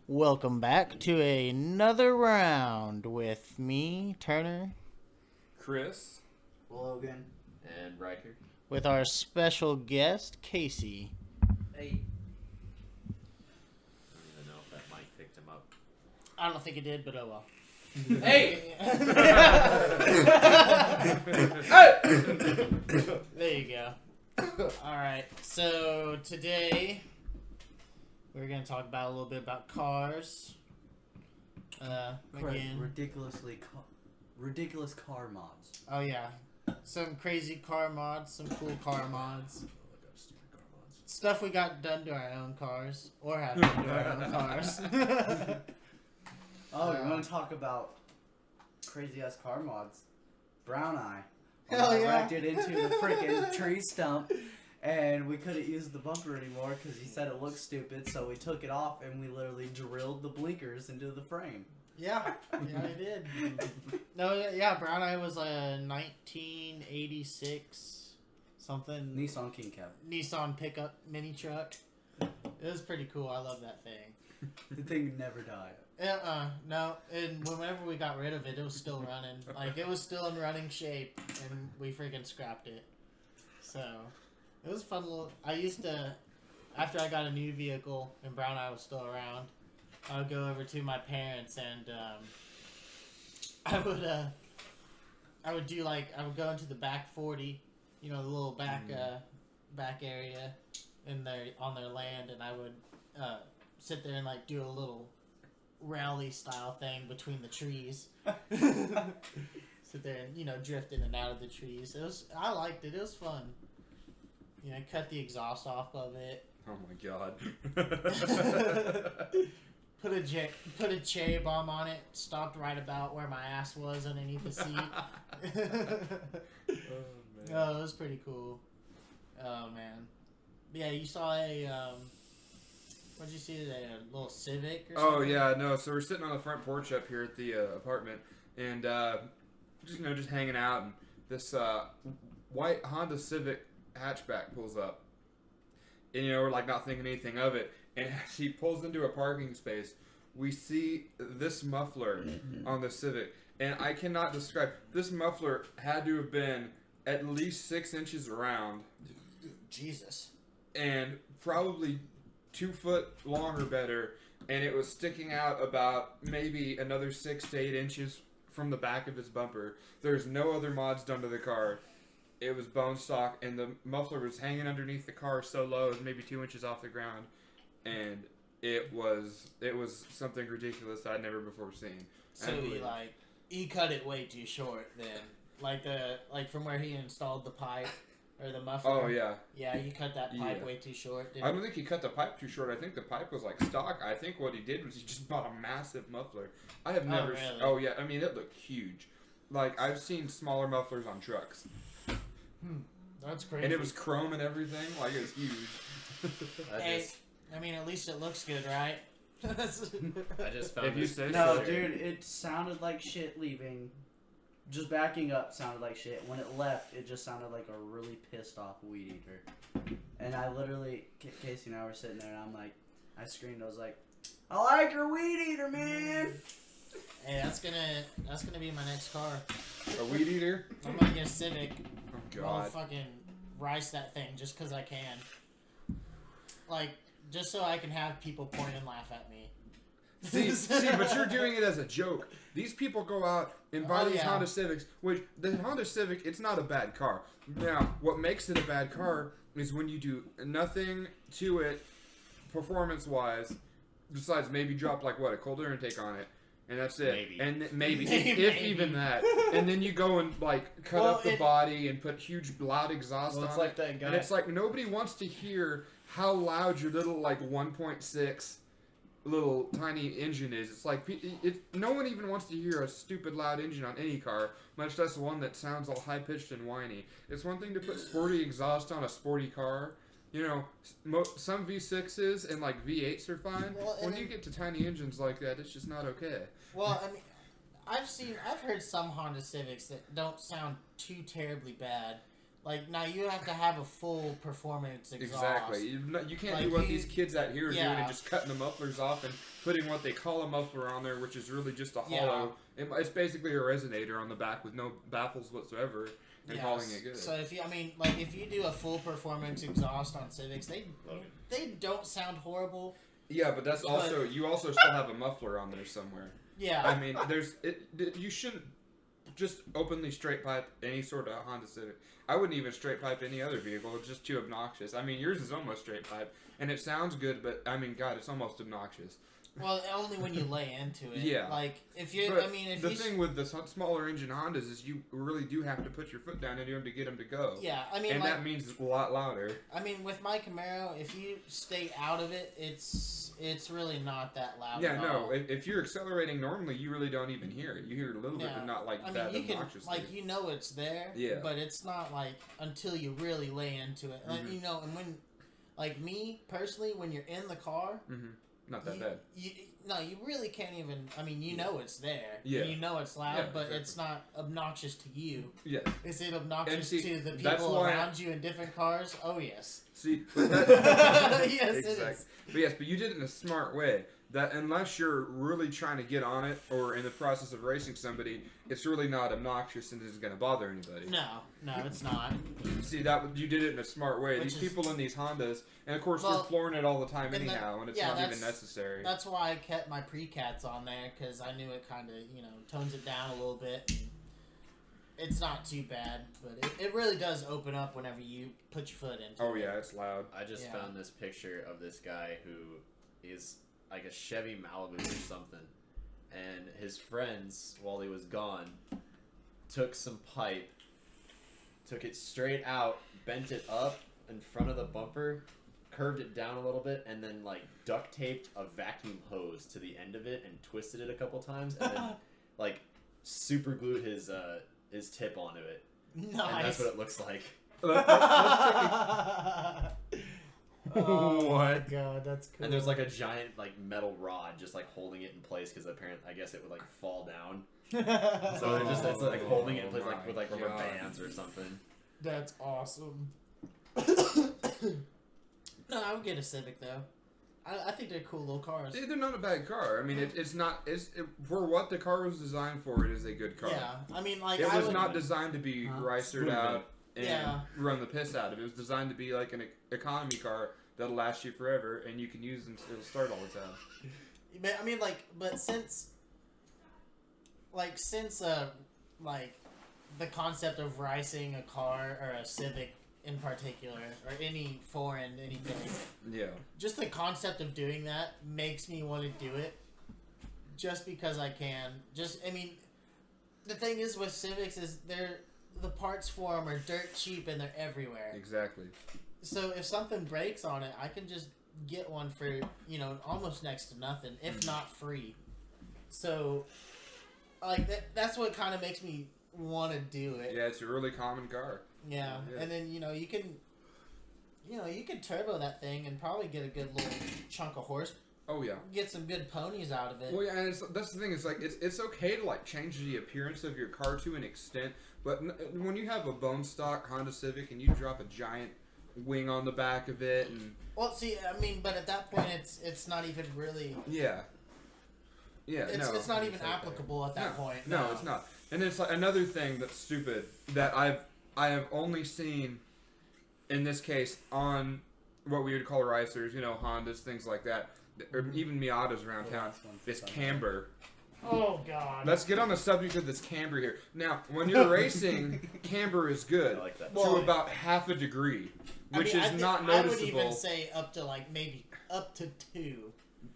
Welcome back to another round with me, Turner, Chris, Logan, and Ryker. with our special guest, Casey. Hey. I don't even know if that mic picked him up. I don't think it did, but oh well. Hey! There you go. Alright, so today we're going to talk about a little bit about cars. Again. ridiculous car mods. Oh yeah. Some crazy car mods, some cool car mods. Stuff we got done to our own cars, or have done to our own cars. Oh, you want to talk about crazy ass car mods? Brown Eye. Hell yeah. Wrecked it into the freaking tree stump, and we couldn't use the bumper anymore because he said it looked stupid. So we took it off and we literally drilled the blinkers into the frame. Yeah, I did. No, yeah, Brown Eye was a 1986 something Nissan King Cab. Nissan pickup mini truck. It was pretty cool. I love that thing. The thing never died. No, and whenever we got rid of it, it was still running. Like, it was still in running shape, and we freaking scrapped it. So, it was fun little... I used to, after I got a new vehicle, and Brown Eye was still around, I would go over to my parents, and, I would do, like, I would go into the back 40, you know, the little back area on their land, and I would, sit there and, like, do a little rally style thing between the trees. Sit there and, you know, drift in and out of the trees. I liked it. It was fun. You know, cut the exhaust off of it. oh my god. Put a cherry bomb on it. Stopped right about where my ass was underneath the seat. Oh, it was pretty cool. Oh man. Yeah, you saw what'd you see today? A little Civic or something? Oh yeah, no. So we're sitting on the front porch up here at the apartment, and just hanging out, and this white Honda Civic hatchback pulls up, and we're like not thinking anything of it, and as he pulls into a parking space, we see this muffler on the Civic, and I cannot describe. This muffler had to have been at least 6 inches around. Jesus. And probably 2 foot long or better, and it was sticking out about maybe another 6 to 8 inches from the back of his bumper. There's no other mods done to the car. It was bone stock, and the muffler was hanging underneath the car so low, it was maybe 2 inches off the ground, and it was something ridiculous I'd never before seen. So he cut it way too short then, like from where he installed the pipe. Or the muffler. Oh, yeah. Yeah, you cut that pipe way too short. I don't think he cut the pipe too short. I think the pipe was like stock. I think what he did was he just bought a massive muffler. I have never... Really? Oh, yeah. I mean, it looked huge. Like, I've seen smaller mufflers on trucks. That's crazy. And it was chrome and everything. Like, it was huge. I mean, at least it looks good, right? I just found If you say No, so. dude, it sounded like shit leaving. Just backing up sounded like shit. When it left, it just sounded like a really pissed off weed eater. And I literally, Casey and I were sitting there, and I screamed. I was like, "I like your weed eater, man." Hey, that's gonna be my next car. A weed eater? I'm gonna get a Civic. Oh, I'll God. fucking rice that thing just because I can. Like, just so I can have people point and laugh at me. See, but you're doing it as a joke. These people go out and buy these Honda Civics, which the Honda Civic, it's not a bad car. Now, what makes it a bad car is when you do nothing to it performance-wise, besides maybe drop, like, a cold air intake on it, and that's it. Maybe. And maybe, if even that. And then you go and, like, cut up the body and put huge, loud exhaust on it's it. like that guy. And it's like nobody wants to hear how loud your little, like, 1.6... little tiny engine is. It's like no one even wants to hear a stupid loud engine on any car, much less one that sounds all high pitched and whiny. It's one thing to put sporty exhaust on a sporty car. Some V6s and like V8s are fine. Well, when you get to tiny engines like that, it's just not okay. Well, I mean, I've heard some Honda Civics that don't sound too terribly bad. Like, now you have to have a full performance exhaust. Exactly. You can't Like, do what you- these kids out here are doing yeah. and just cutting the mufflers off and putting what they call a muffler on there, which is really just a Yeah. hollow. It's basically a resonator on the back with no baffles whatsoever, and calling it good. So if you do a full performance exhaust on Civics, they don't sound horrible. Yeah, but that's also you also still have a muffler on there somewhere. Yeah. I mean, you shouldn't just openly straight pipe any sort of Honda Civic. I wouldn't even straight pipe any other vehicle. It's just too obnoxious. I mean, yours is almost straight pipe, and it sounds good, but I mean, God, it's almost obnoxious. Well, only when you lay into it. Yeah. Like, if you, But I mean, if the you... thing with the smaller engine Hondas is you really do have to put your foot down into them to get them to go. Yeah, I mean, And like, that means it's a lot louder. I mean, with my Camaro, if you stay out of it, it's really not that loud Yeah, at no. all. If you're accelerating normally, you really don't even hear it. You hear it a little bit, Yeah. but not like I mean, that you can, obnoxiously. like, you know it's there, Yeah. but it's not, like, until you really lay into it. Like, Mhm. you know, and when, like, me, personally, when you're in the car... Not that bad. No, you really can't even... I mean, you know it's there. Yeah. You know it's loud, Yeah, but exactly. it's not obnoxious to you. Yes. Is it obnoxious see, to the that's people why- around you in different cars? Oh, yes. See, but that, Yes, it exactly. is. But you did it in a smart way. That unless you're really trying to get on it or in the process of racing somebody, it's really not obnoxious and isn't going to bother anybody. No, it's not. See, that you did it in a smart way. Which These is- people in these Hondas, and of course Well, they're flooring it all the time and anyhow, and it's yeah, not even that's- necessary. That's why I kept my pre-cats on there, because I knew it kind of, tones it down a little bit. It's not too bad, but it really does open up whenever you put your foot into it. Oh yeah, it's loud. I just Yeah. found this picture of this guy who is like a Chevy Malibu or something, and his friends, while he was gone, took some pipe, took it straight out, bent it up in front of the bumper, curved it down a little bit, and then like duct taped a vacuum hose to the end of it and twisted it a couple times, and then like super glued his tip onto it. Nice. And that's what it looks like. Oh my What? god, that's cool. And there's like a giant like metal rod just like holding it in place because apparently I guess it would like fall down. So it's like holding it in place Oh like with like my rubber God. bands or something. That's awesome. No, I would get a Civic though. I think they're cool little cars. They're not a bad car. I mean, it's not. For what the car was designed for, it is a good car. Yeah, I mean, like It I was would, not designed to be ricered out and Yeah. run the piss out of. It was designed to be like an economy car that'll last you forever, and you can use and it'll start all the time. But I mean, but since the concept of ricing a car or a Civic in particular, or any foreign anything, Yeah. just the concept of doing that makes me want to do it. Just because I can. I mean, the thing is with Civics is the parts for them are dirt cheap and they're everywhere. Exactly. So if something breaks on it, I can just get one for, almost next to nothing, if not free. So, like, that's what kind of makes me want to do it. Yeah, it's a really common car. Yeah. Yeah. And then, you can turbo that thing and probably get a good little chunk of horse, Oh yeah. get some good ponies out of it. Well, yeah, and that's the thing. It's like it's okay to like change the appearance of your car to an extent, but when you have a bone stock Honda Civic and you drop a giant wing on the back of it, and Well, see, I mean, but at that point, it's not even really. yeah, It's not even applicable at that point. No, it's not. And it's like another thing that's stupid that I have only seen in this case on what we would call racers, Hondas, things like that, or even Miatas around town. It's camber. Oh God. Let's get on the subject of this camber here. Now, when you're racing, camber is good I like that. to Well, about half a degree, I which mean, is not I would noticeable. even say up to maybe up to 2.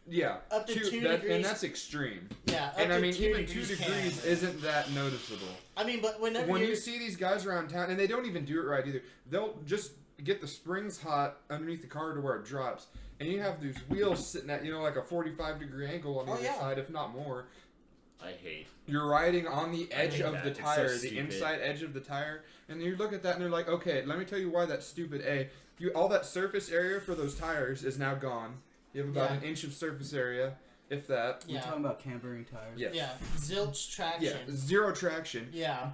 Yeah, Up to 2 and degrees. that's extreme. Yeah, up And to I mean, 2 even 2 degrees degrees camber. isn't that noticeable. I mean, but whenever When you're, you see these guys around town, and they don't even do it right either, they'll just get the springs hot underneath the car to where it drops, and you have these wheels sitting at like a 45-degree angle on the Oh, other yeah. side, if not more. I hate. You're riding on the edge hate of that. the It's so tire, the stupid. inside edge of the tire, and you look at that and they're like, okay, let me tell you why that's stupid. All that surface area for those tires is now gone. You have about Yeah. an inch of surface area. if that. We're Yeah. talking about cambering tires. Yes. Yeah. Zilch traction. Yeah, zero traction. Yeah.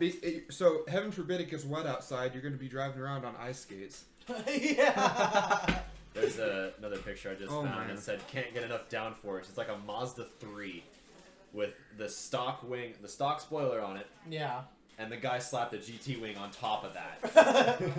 So heaven forbid it gets wet outside. You're going to be driving around on ice skates. Yeah. There's another picture I just Oh, found man. that said can't get enough downforce. It's like a Mazda 3 with the stock wing, the stock spoiler on it, Yeah. and the guy slapped a GT wing on top of that.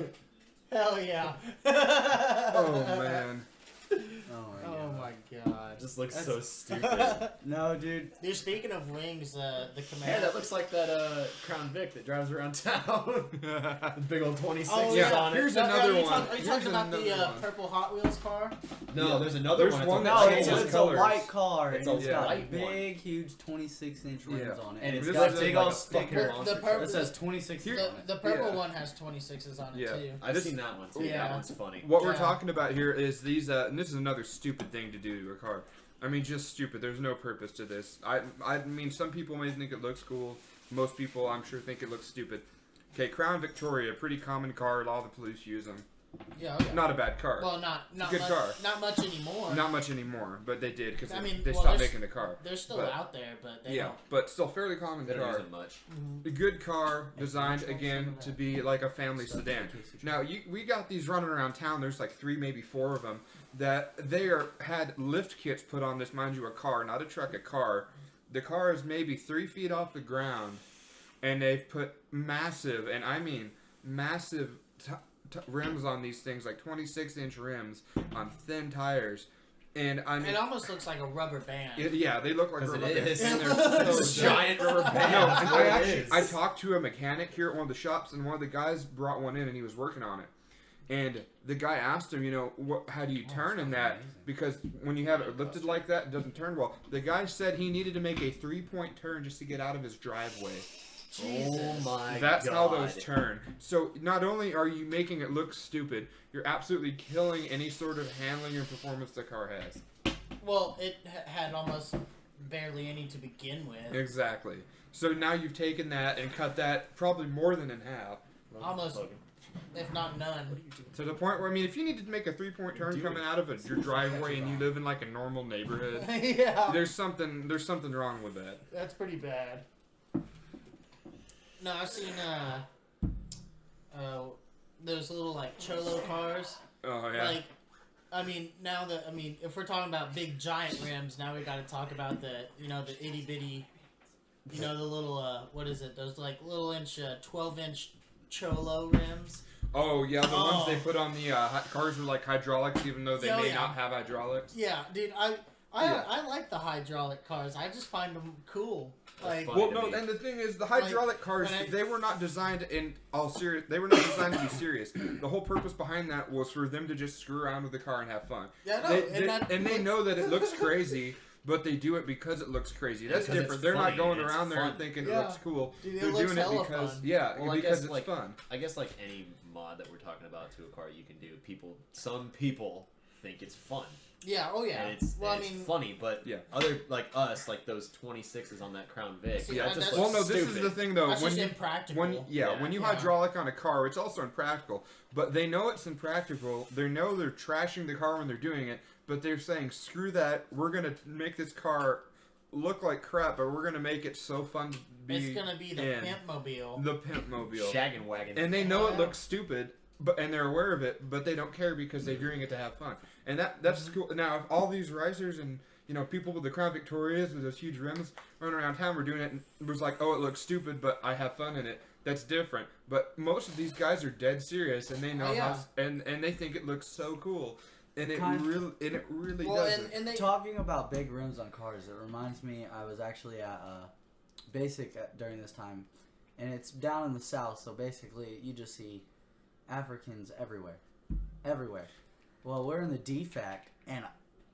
Hell yeah. Oh, man. Oh Oh god. my god. It just looks That's- so stupid. No, dude. Dude, speaking of wings, the Hey, Camaro. that looks like that Crown Vic that drives around town. The big old 26s Oh, Yeah, yeah. on it. here's No, another are you one. Are you Here's talking about another the one. purple Hot Wheels car? No, Yeah. there's another There's one. one It's No, that it's, changes it's a colors. white car, It's and a it's got white one. big, huge 26-inch rims Yeah. on it. And it's This got is big like old a fucking fucking- monster the truck. purple- It says 26 Here- on it. The purple Yeah. one has 26s on it Yeah. too. I've This- seen that one too. Yeah. That one's funny. What we're Yeah. talking about here is these, and this is another stupid thing to do to a car. I mean, just stupid. There's no purpose to this. I mean, some people may think it looks cool. Most people, I'm sure, think it looks stupid. Okay, Crown Victoria, pretty common car. A lot of the police use them. Yeah. Okay. Not a bad car. Well, not good much, car. Not much anymore. Not much anymore, but they did because I mean, they well, stopped there's- making the car. They're still But- out there, but they Yeah, don't. but still fairly common They don't use car. it much. A good car designed Some of again that. to be like a family Stuff sedan. in case you Now we got these running around town. There's like 3, maybe 4 of them that had lift kits put on this. Mind you, a car, not a truck, a car. The car is maybe 3 feet off the ground, and they've put massive, and I mean massive rims on these things, like 26-inch rims on thin tires. And I mean, It almost looks like a rubber band. yeah, they look like 'Cause it rubber bands, is. and they're It's so a giant rubber band. no, That's and what I it actually is. I talked to a mechanic here at one of the shops, and one of the guys brought one in, and he was working on it. And the guy asked him, how do you turn in that? amazing. Because when you have it lifted like that, it doesn't turn well. The guy said he needed to make a 3-point turn just to get out of his driveway. Oh my That's god. how those turn. So not only are you making it look stupid, you're absolutely killing any sort of handling or performance the car has. Well, it had almost barely any to begin with. Exactly. So now you've taken that and cut that probably more than in half. Almost, Logan. if not none. To the point where, I mean, if you need to make a 3-point turn Dude. coming out of your driveway and you live in like a normal neighborhood, Yeah. there's something wrong with that. That's pretty bad. No, I've seen those little like cholo cars. Oh yeah. Like, if we're talking about big giant rims, now we got to talk about the itty bitty, the little what is it? Those like little 12-inch cholo rims. Oh yeah, the ones Oh. they put on the cars are like hydraulics, even though they Oh, may yeah. not have hydraulics. Yeah, dude, Yeah. I like the hydraulic cars. I just find them cool. Like, funny. Well, to no, me. and the thing is, the hydraulic cars, when I- they were not designed in all serious. They were not designed to be serious. The whole purpose behind that was for them to just screw around with the car and have fun. yeah, no, They know that it looks crazy, but they do it because it looks crazy. That's Because it's different. They're funny not going and it's around there and fun. thinking it Yeah. looks cool. Dude, it They're looks doing it hella because fun. Well, I because guess, it's like- fun. I guess like any mod that we're talking about to a car you can do, some people think it's fun. yeah, oh yeah. And it's, well, and it's funny, but Yeah. other like us, like those 26s on that Crown Vic, See, that that's- just Well, looks no, this stupid. is the thing though. that's When just you impractical. when Yeah. when you Yeah. hydraulic on a car, it's also impractical. But they know it's impractical. They know they're trashing the car when they're doing it. But they're saying, "Screw that! We're gonna make this car look like crap, but we're gonna make it so fun to be It's gonna be the in pimp mobile. the pimp mobile." shaggin' wagon. And they know it Yeah. looks stupid, and they're aware of it, but they don't care because they're doing it to have fun. And that's cool. Now, if all these racers and people with the Crown Victorias with those huge rims running around town were doing it, and it was like, oh, it looks stupid, but I have fun in it. That's different. But most of these guys are dead serious, and they know Oh, yeah. how, and they think it looks so cool, and it Kind- really Well, doesn't. and they Talking about big rims on cars, it reminds me, I was actually at Basic during this time, and it's down in the south, so basically you just see Africans everywhere. Everywhere. Well, we're in the defect, and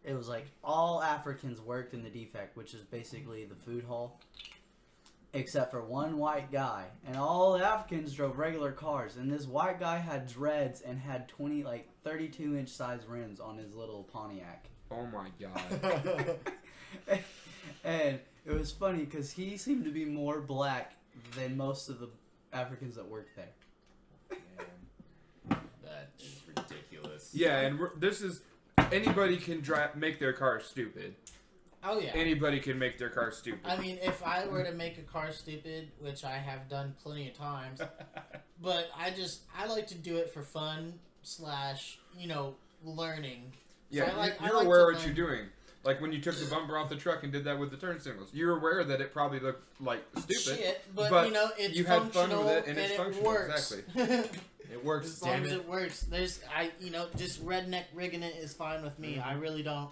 it was like all Africans worked in the defect, which is basically the food hall, except for one white guy, and all the Africans drove regular cars, and this white guy had dreads and had 32-inch size rims on his little Pontiac. Oh my god. And it was funny because he seemed to be more black than most of the Africans that worked there. That is ridiculous. Yeah, and this is anybody can make their car stupid. Oh yeah. Anybody can make their car stupid. I mean, if I were to make a car stupid, which I have done plenty of times, but I like to do it for fun / learning. Yeah, So you're aware what you're doing. Like when you took the bumper off the truck and did that with the turn signals. You're aware that it probably looked like stupid. Shit, but it's you had fun functional with it and it's it functional. works. Exactly. It works, As long damn as it. it works. Just redneck rigging it is fine with me. I really don't.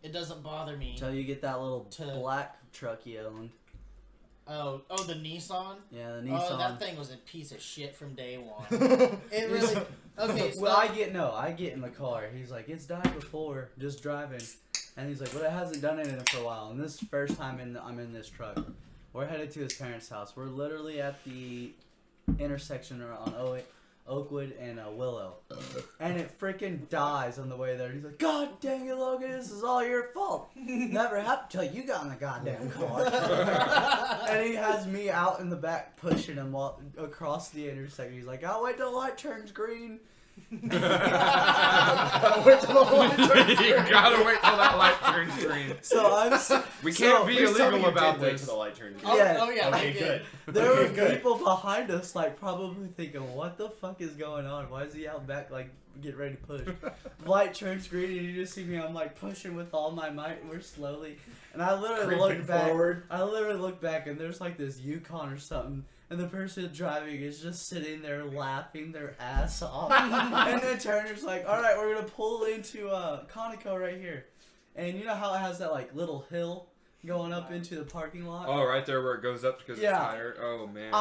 It doesn't bother me. Until you get that little black truck you owned. Oh, the Nissan? Yeah, the Nissan. Oh, that thing was a piece of shit from day one. It really... Okay, so... Well, I get in the car. He's like, it's died before, just driving. And he's like, but it hasn't done it in it for a while. And this is the first time I'm in this truck. We're headed to his parents' house. We're literally at the intersection on Oakwood and Willow. And it freaking dies on the way there. He's like, God dang it, Logan, this is all your fault. Never happened till you got in the goddamn car. And he has me out in the back pushing him across the intersection. He's like, I'll wait till the light turns green. You gotta wait till that light turns green. So we can't be illegal about Wait this. till the light turns green. Oh, yeah. Okay, good. There were good. people behind us, like, probably thinking, what the fuck is going on? Why is he out back, like, get ready to push? Light turns green, and you just see me, I'm, like, pushing with all my might, and we're slowly. And I literally look back. I literally look back, and there's, like, this Yukon or something. And the person driving is just sitting there laughing their ass off. And then Turner's like, alright, we're going to pull into Conoco right here. And you know how it has that, like, little hill going up into the parking lot? Oh, right there where it goes up because it's higher. Oh, man.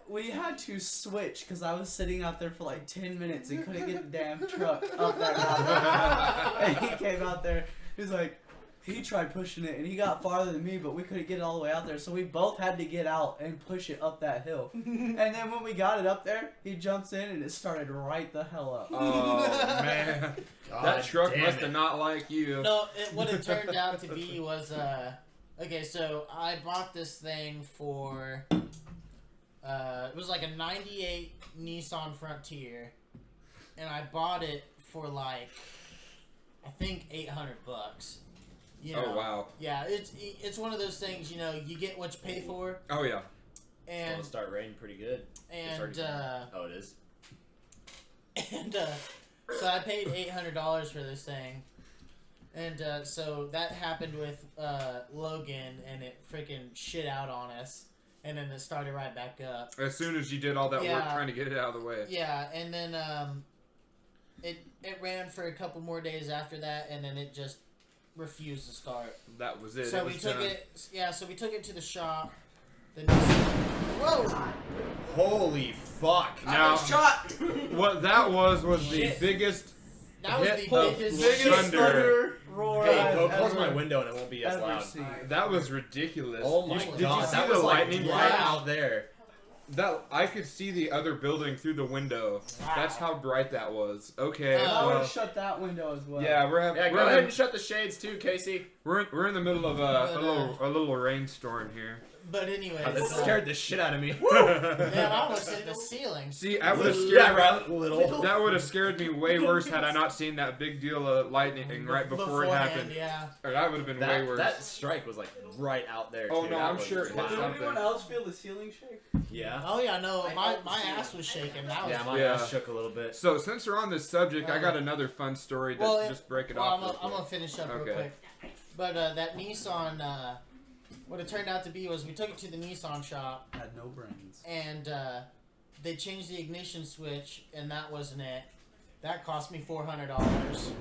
We had to switch because I was sitting out there for like 10 minutes and couldn't get the damn truck up that mountain. And he came out there. He was like, he tried pushing it and he got farther than me, but we couldn't get it all the way out there. So we both had to get out and push it up that hill. And then when we got it up there, he jumps in and it started right the hell up. Oh, man. That truck must have not liked you. No, what it turned out to be was, okay, so I bought this thing for, it was like a 98 Nissan Frontier, and I bought it for like, I think $800. You know, oh, wow. Yeah, it's one of those things, you get what you pay for. Oh, yeah. It's going to start raining pretty good. And, oh, it is? And, so I paid $800 for this thing. And, so that happened with, Logan, and it freaking shit out on us. And then it started right back up. As soon as you did all that work trying to get it out of the way. Yeah, and then, it ran for a couple more days after that, and then it just refused to start. That was it. So we took it to the shop. Whoa! Holy fuck! Now, shot! What that was the biggest That was hit the of biggest thunder. Roar Hey, go I've close my ever- window and it won't be as ever loud. seen. That was ridiculous. Oh my Did god, you see that the was lightning like right flash? out there. That I could see the other building through the window. Wow. That's how bright that was. Okay. I would well, have shut that window as well. yeah, Yeah, go we're ahead in, and shut the shades too, Casey. we're in the middle of a little rainstorm here. But anyway, Oh, that scared the shit out of me. man, I almost hit the ceiling. See, I would have scared. Yeah, right, little. That would have scared me way worse had I not seen that big deal of lightning right before it Beforehand, happened. Yeah. Or that would have been way worse. That strike was like right out there. Oh, too. no, That I'm was sure it hit loud. Did something. anyone else feel the ceiling shake? Yeah. Oh yeah, no, I my felt the ceiling. ass was shaking. That was Yeah, my Yeah. ass shook a little bit. So since we're on this subject, I got another fun story to just break it off. real I'm quick. gonna finish up real Okay. quick. But that Nissan, what it turned out to be was we took it to the Nissan shop, Had no brains. and they changed the ignition switch, and that wasn't it. That cost me $400.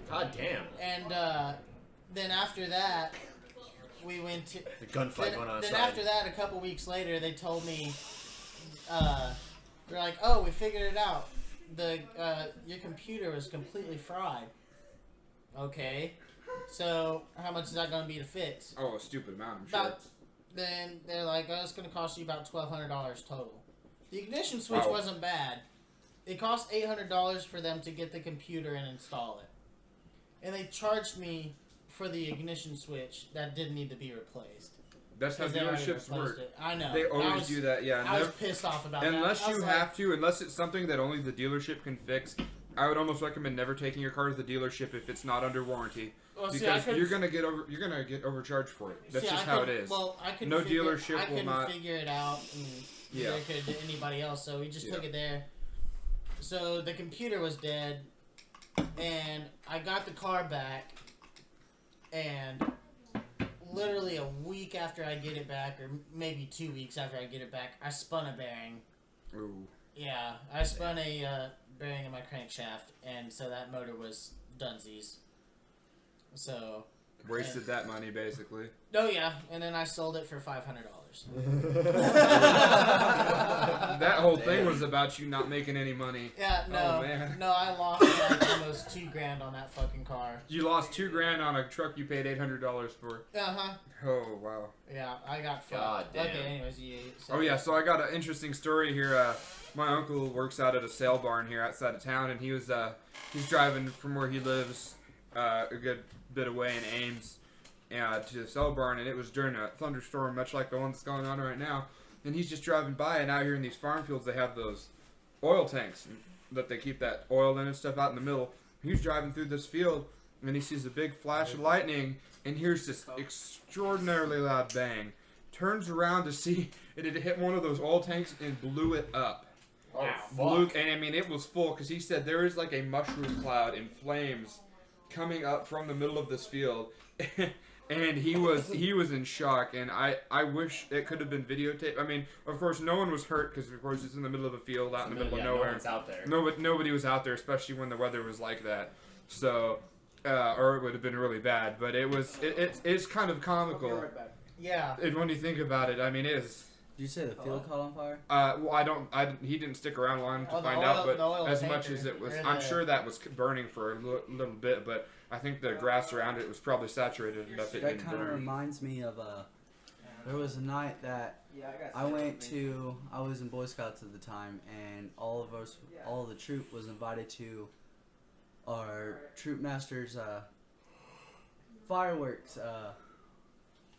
God damn. And then after that, we went to. The gunfight going on Then outside. after that, a couple weeks later, they told me, they're like, "Oh, we figured it out. Your computer was completely fried." Okay, so how much is that going to be to fix? Oh, a stupid amount, I'm sure. Then they're like, "Oh, it's going to cost you about $1,200 total." The ignition switch Wow. wasn't bad. It cost $800 for them to get the computer and install it, and they charged me for the ignition switch that didn't need to be replaced. That's how 'Cause they already dealerships replaced work. it. I know. They I always was- do that, yeah. I was pissed off about that. Unless I was you like, have to, unless it's something that only the dealership can fix, I would almost recommend never taking your car to the dealership if it's not under warranty. Well, Because you're gonna get overcharged for it. That's just how it is. Well, I couldn't No figure, dealership I will couldn't not. figure it out, and neither could anybody else. So we just took it there. So the computer was dead, and I got the car back, and literally a week after I get it back, or maybe 2 weeks after I get it back, I spun a bearing. Ooh. Yeah, I spun a bearing in my crankshaft, and so that motor was dunsies. So Wasted that money, basically. oh yeah, and then I sold it for $500. That whole thing was about you not making any money. Yeah, no, Oh, man. no, I lost like almost $2,000 on that fucking car. You lost $2,000 on a truck you paid $800 for. Oh wow. Yeah, I got fucked. God damn. Okay, anyways, you. Oh yeah, so I got an interesting story here. My uncle works out at a sale barn here outside of town, and he's driving from where he lives a good bit away in Ames to the sale barn, and it was during a thunderstorm, much like the one that's going on right now. And he's just driving by, and out here in these farm fields, they have those oil tanks that they keep that oil in and stuff out in the middle. He's driving through this field, and he sees a big flash of lightning, and hears this extraordinarily loud bang. Turns around to see it had hit one of those oil tanks and blew it up. Wow. And I mean, it was full, because he said there is like a mushroom cloud in flames coming up from the middle of this field. And he was in shock, and I wish it could have been videotaped. I mean, of course, no one was hurt, because of course it's in the middle of a field out in the middle of nowhere. No one's out there. Nobody was out there, especially when the weather was like that. So, or it would have been really bad. But it's kind of comical. Yeah. And when you think about it, I mean, it is. Did you say the field caught on fire? Well, he didn't stick around long to find out, but as much tanker, as it was, or I'm the- sure that was burning for a little bit, but I think the grass around it was probably saturated enough it That didn't kind of burn. reminds me of there was a night that I was in Boy Scouts at the time, and all of the troop was invited to our troop master's fireworks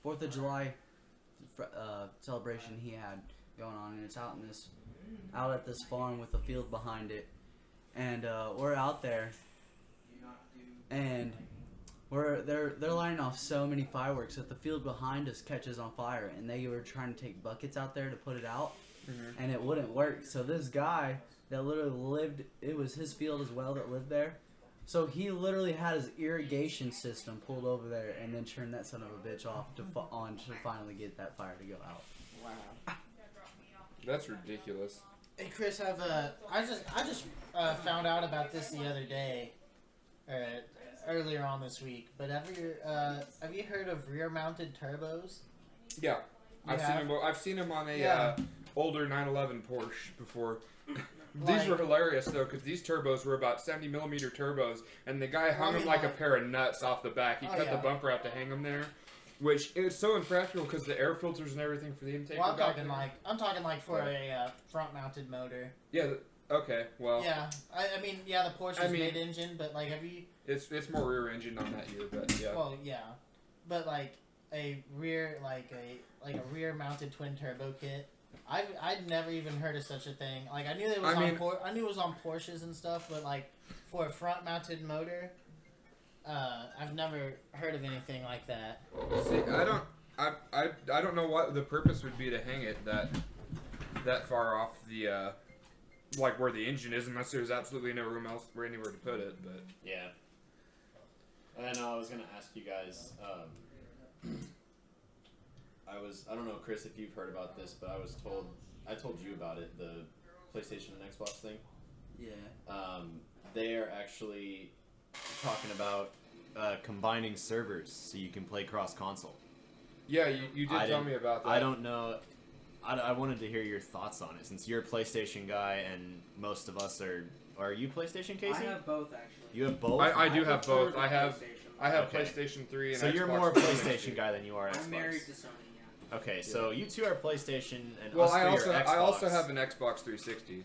4th of July celebration he had going on, and it's out at this farm with a field behind it, and we're out there, and they're lighting off so many fireworks that the field behind us catches on fire, and they were trying to take buckets out there to put it out, and it wouldn't work. So this guy that literally it was his field as well that lived there. So he literally had his irrigation system pulled over there, and then turned that son of a bitch off to finally get that fire to go out. Wow. That's ridiculous. Hey Chris, I just found out about this the other day, or earlier on this week. But have you heard of rear-mounted turbos? Yeah, You have? I've seen him on a Yeah. older 911 Porsche before. These were hilarious though, because these turbos were about 70mm turbos, and the guy hung them like a pair of nuts off the back. He cut the bumper out to hang them there, which is so impractical because the air filters and everything for the intake. Well, I'm talking like for a front-mounted motor. Yeah. Okay. Well. Yeah, I mean, yeah, the Porsche is mid-engine, but like, have you? It's more rear engine on that year, but yeah. Well, yeah, but like a rear rear-mounted twin turbo kit. I'd never even heard of such a thing. Like I knew it was I knew it was on Porsches and stuff, but like for a front-mounted motor, I've never heard of anything like that. See, I don't know what the purpose would be to hang it that far off the like where the engine is, unless there's absolutely no room else or anywhere to put it. But Yeah. And I was gonna ask you guys. I don't know, Chris, if you've heard about this, but I told you about it, the PlayStation and Xbox thing. Yeah. They are actually talking about combining servers so you can play cross-console. yeah, you did tell me about that. I don't know. I wanted to hear your thoughts on it, since you're a PlayStation guy and most of us are. Are you PlayStation, Casey? I have both, actually. You have both? I do have prefer both. the I have Okay. PlayStation 3 and So you're Xbox more a 360. PlayStation guy than you are Xbox. I'm married to Sony, yeah. Okay, so you two are PlayStation and Well, us three are Xbox. I also have an Xbox 360.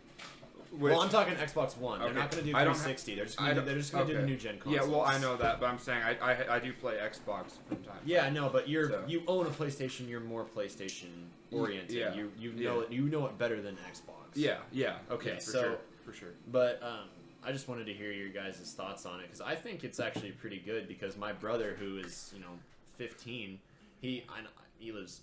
Which, Well, I'm talking Xbox One. They're Okay. not going to do I don't 360. They're just I going don't- to do the okay. new gen consoles. yeah, well, I know that, but I'm saying I do play Xbox from time. to Yeah, time. no, but So. you own a PlayStation. You're more PlayStation oriented. Yeah, You yeah. know it. You know it better than Xbox. Yeah. Okay, yeah, so- for sure. But I just wanted to hear your guys' thoughts on it because I think it's actually pretty good because my brother, who is 15, he lives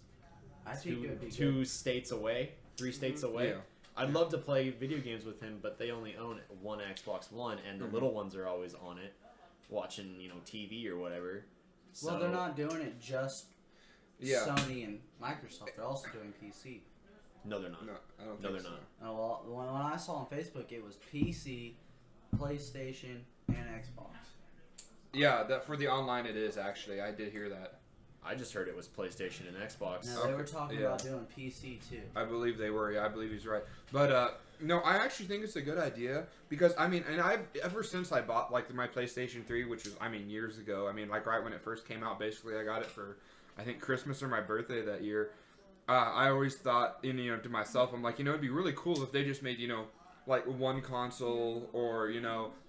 I think it would be two good. states away, 3 states away. Yeah. I'd love to play video games with him, but they only own one Xbox One, and the little ones are always on it, watching TV or whatever. So, Well, they're not doing it just Yeah. Sony and Microsoft. They're also doing PC. No, they're not. No, I don't No, think they're so. not. Oh, well, when I saw on Facebook, it was PC, PlayStation, and Xbox. Yeah, that for the online it is actually. I did hear that. I just heard it was PlayStation and Xbox. No, they were Okay, talking yeah. about doing PC too. I believe they were. Yeah, I believe he's right. But no, I actually think it's a good idea because and I've ever since I bought my PlayStation 3, which was years ago. Right when it first came out. Basically, I got it for I think Christmas or my birthday that year. I always thought, to myself, I'm like, it'd be really cool if they just made, one console or,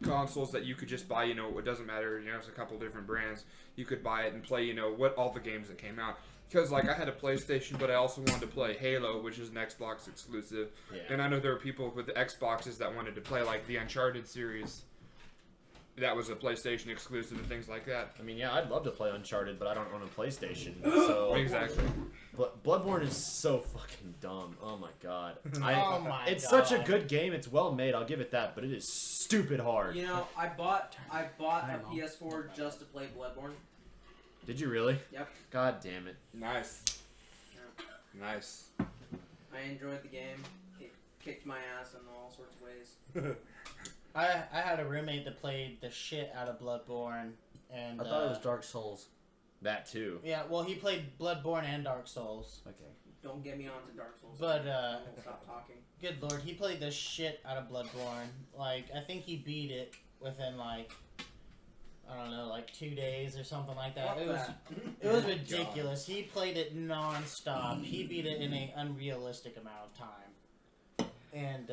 consoles that you could just buy, it doesn't matter, it's a couple different brands. You could buy it and play, all the games that came out. Because, I had a PlayStation, but I also wanted to play Halo, which is an Xbox exclusive. Yeah. And I know there were people with the Xboxes that wanted to play, the Uncharted series. That was a PlayStation exclusive and things like that. I'd love to play Uncharted, but I don't own a PlayStation. So Exactly. But Bloodborne is so fucking dumb. Oh my god. Oh my it's God. such a good game. It's well made. I'll give it that. But it is stupid hard. I bought I a know. PS4 just to play Bloodborne. Did you really? Yep. God damn it. Nice. Yeah. Nice. I enjoyed the game. It kicked my ass in all sorts of ways. I had a roommate that played the shit out of Bloodborne, and I thought it was Dark Souls. That too. yeah, well, he played Bloodborne and Dark Souls, Okay. Don't get me onto Dark Souls. but I won't stop talking. good lord, he played the shit out of Bloodborne. I think he beat it within I don't know, 2 days or something like that. Fuck It was ridiculous. He played it non-stop. He beat it in an unrealistic amount of time. And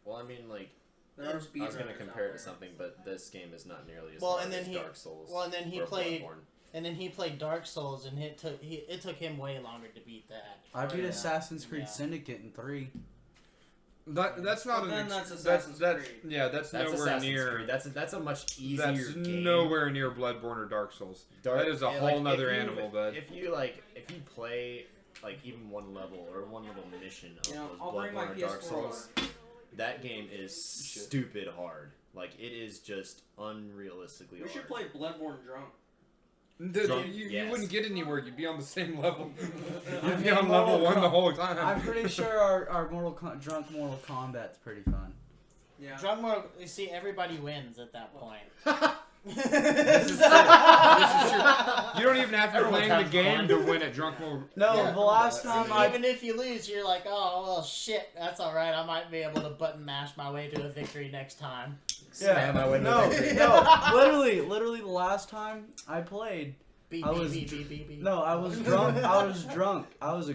Well, There are I was going to speedrunners compare it out to there. something, but this game is not nearly as Well, hard and then as he- Dark Souls. well, and then he or played- Bloodborne. and then he played Dark Souls, and it took him way longer to beat that. I beat Yeah. Assassin's Creed Yeah. Syndicate in 3. That's not But an. then that's That's Assassin's that's Creed. yeah. That's That's nowhere Assassin's near. Creed. That's a much easier That's game. nowhere near Bloodborne or Dark Souls. That is a yeah, whole if nother you- animal, bud. If you play even one level or one little mission of I'll bring my Bloodborne or Dark PS4 Souls, that game is stupid hard. It is just unrealistically We hard. should play Bloodborne drunk. Drunk, You yes. wouldn't get anywhere. You'd be on the same level. I You'd be mean, on level Mortal 1 the Com- whole time. I'm pretty sure our drunk Mortal Kombat's pretty fun. Yeah. Drunk Mortal, you see, everybody wins at that point. This is true. You don't even have to Everyone's play the having game fun. to win at Drunk World. No, Yeah. the last time I Even if you lose, you're like, oh, well, shit, that's alright. I might be able to button mash my way to a victory next time. Slam my way to no, victory. no, literally the last time I played, Beep, I beep, was beep, beep, beep, beep. no, I was drunk. I was drunk. I was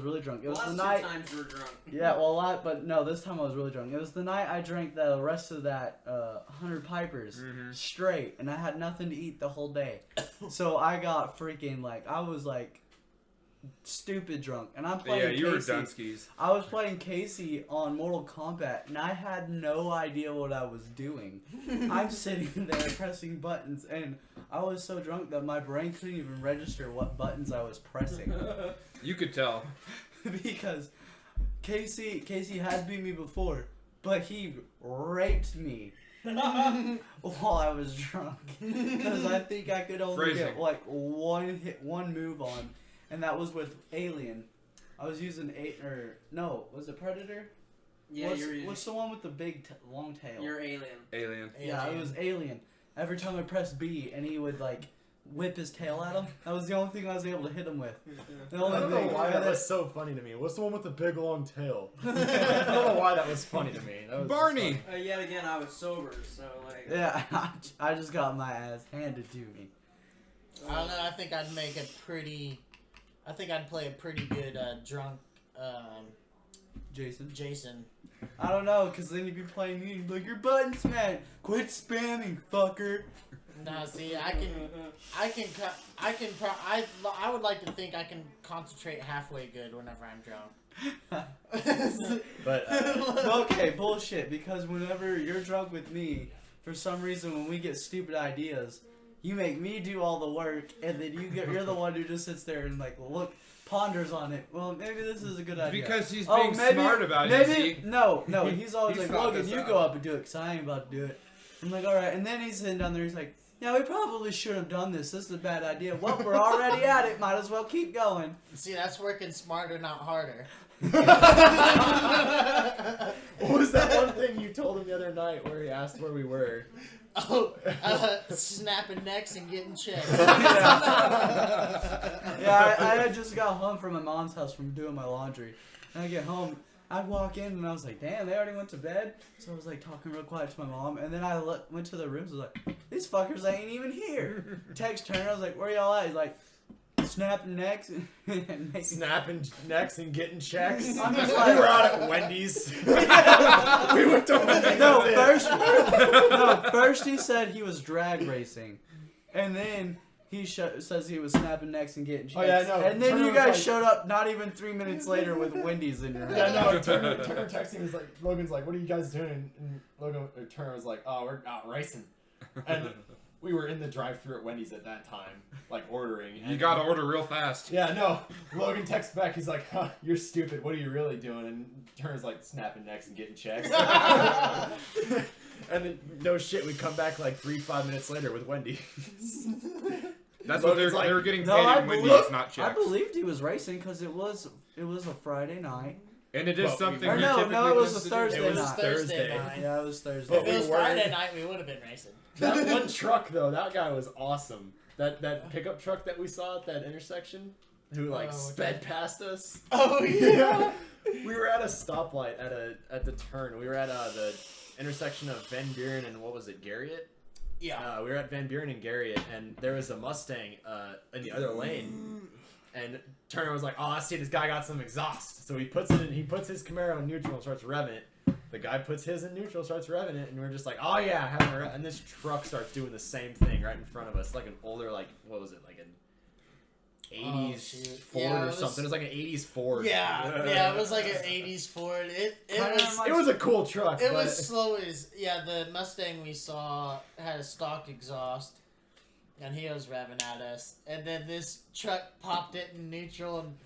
really drunk. It was the the last night. two times you were drunk. Yeah, well, but no, this time I was really drunk. It was the night I drank the rest of that 100 Pipers Mhm. straight, and I had nothing to eat the whole day. So I got freaking I was stupid drunk, and I'm playing. Yeah, you were Casey. Dunskies. I was playing Casey on Mortal Kombat, and I had no idea what I was doing. I'm sitting there pressing buttons, and I was so drunk that my brain couldn't even register what buttons I was pressing. You could tell. Because Casey had beat me before, but he raped me while I was drunk. Because I think I could only get Phrasing. one move on, and that was with Alien. I was using was it Predator? Yeah, what's the one with the big long tail? you're alien. Alien. Yeah, it was Alien. Every time I pressed B, and he would whip his tail at him. That was the only thing I was able to hit him with. The I only don't know thing. why that was so funny to me. What's the one with the big long tail? I don't know why that was funny to me. That was Barney. Yet again, I was sober, so Yeah, I just got my ass handed to me. I don't know, I think I'd play a pretty good drunk Jason. Jason. I don't know, because then you'd be playing me and you'd be like, your button's man. Quit spamming, fucker. Nah, see, I would like to think I can concentrate halfway good whenever I'm drunk. But Okay, bullshit. Because whenever you're drunk with me, for some reason, when we get stupid ideas, you make me do all the work, and then you're the one who just sits there and like ponders on it. Well, maybe this is a good idea. Because he's being smart about it. Maybe no. He's always He's like, thought Logan, this you out. go up and do it, because I ain't about to do it. I'm like, all right. And then he's sitting down there. He's like, yeah, we probably should have done this. This is a bad idea. Well, we're already at it. Might as well keep going. See, that's working smarter, not harder. What was that one thing you told him the other night where he asked where we were? Oh, snapping necks and getting checked. Yeah, I had just got home from my mom's house from doing my laundry. And I get home, I walk in and I was like, damn, they already went to bed? So I was like talking real quiet to my mom. And then I went to the rooms and was like, these fuckers ain't even here. Text Turner, I was like, where y'all at? He's like, snapping necks and making... Snapping necks and getting checks. I'm just We like- were out at Wendy's. We went to Wendy's. First he said he was drag racing. And then he says he was snapping necks and getting checks. Oh, yeah, I know. And then Turner you was guys like- showed up not even 3 minutes later with Wendy's in your hand. Yeah, no, Turner texting was like, Logan's like, what are you guys doing? And Turner was like, oh, we're out racing. And we were in the drive-thru at Wendy's at that time, like ordering. You and- gotta order real fast. Yeah, no. Logan texts back. He's like, huh, "You're stupid. What are you really doing?" And Turner's like snapping necks and getting checks. And then no shit, we come back like 5 minutes later with Wendy's. That's what Logan's like, they were getting paid No, I in Wendy's, believe- not I checks. believed he was racing because it was a Friday night. And it is But something Or we no, typically it was a listen to. Thursday It was night. Thursday. night. Yeah, it was Thursday. But If it we was weren't- Friday night, we would have been racing. That one truck though, that guy was awesome. That pickup truck that we saw at that intersection, who like Oh, sped past us. Oh, yeah. We were at a stoplight at the turn. We were at the intersection of Van Buren and what was it, Garriott? Yeah. We were at Van Buren and Garriott, and there was a Mustang in the other lane. And Turner was like, "Oh, I see this guy got some exhaust." So he puts his Camaro in neutral and starts revving it. The guy puts his in neutral, starts revving it, and we're just like, "Oh yeah, having a rev." And this truck starts doing the same thing right in front of us, like an older, like what was it, like an '80s shoot. Ford Yeah, or it was- something. It was like an '80s Ford. Yeah, it was like an 80s Ford. Kinda It was a cool truck. It but was slow as the Mustang we saw had a stock exhaust, and he was revving at us, and then this truck popped it in neutral and.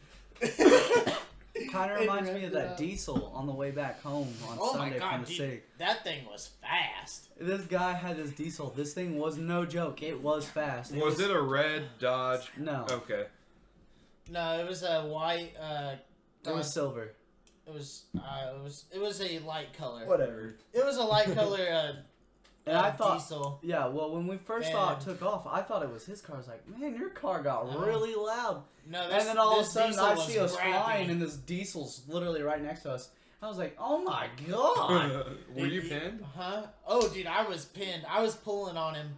Kind of It reminds me revved of it that up. diesel on the way back home on Oh my Sunday from god, the dude, city. that thing was fast. This guy had this diesel. This thing was no joke. It was fast. Was it a red Dodge? No. Okay. No, it was a white. It was silver. It was a light color. whatever. It was a light color. And I thought, diesel. yeah. Well, when we first saw it And- took off, I thought it was his car. I was like, man, your car got No. really loud. No, this, And then all of a this sudden, diesel I was see us rapping. flying, and this diesel's literally right next to us. I was like, oh my god. Were you pinned? Huh? Oh, dude, I was pinned. I was pulling on him.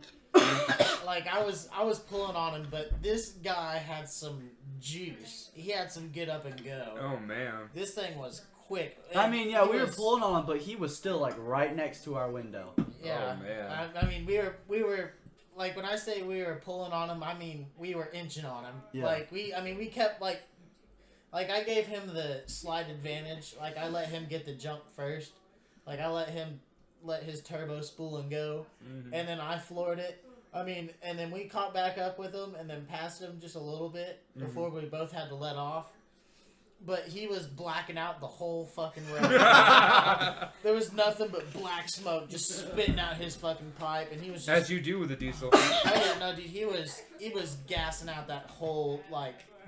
Like I was pulling on him, but this guy had some juice. He had some get up and go. Oh man. This thing was quick. I mean, yeah, It we were was- pulling on him, but he was still like right next to our window. Yeah. Oh, man. I mean, we were like when I say we were pulling on him, I mean we were inching on him. Yeah. Like we kept like I gave him the slide advantage. Like I let him get the jump first. Like I let him let his turbo spool and go, and then I floored it. I mean, and then we caught back up with him, and then passed him just a little bit before we both had to let off. But he was blacking out the whole fucking road. There was nothing but black smoke just spitting out his fucking pipe, and he was just. As you do with a diesel. Oh yeah, no, dude, he was gassing out that whole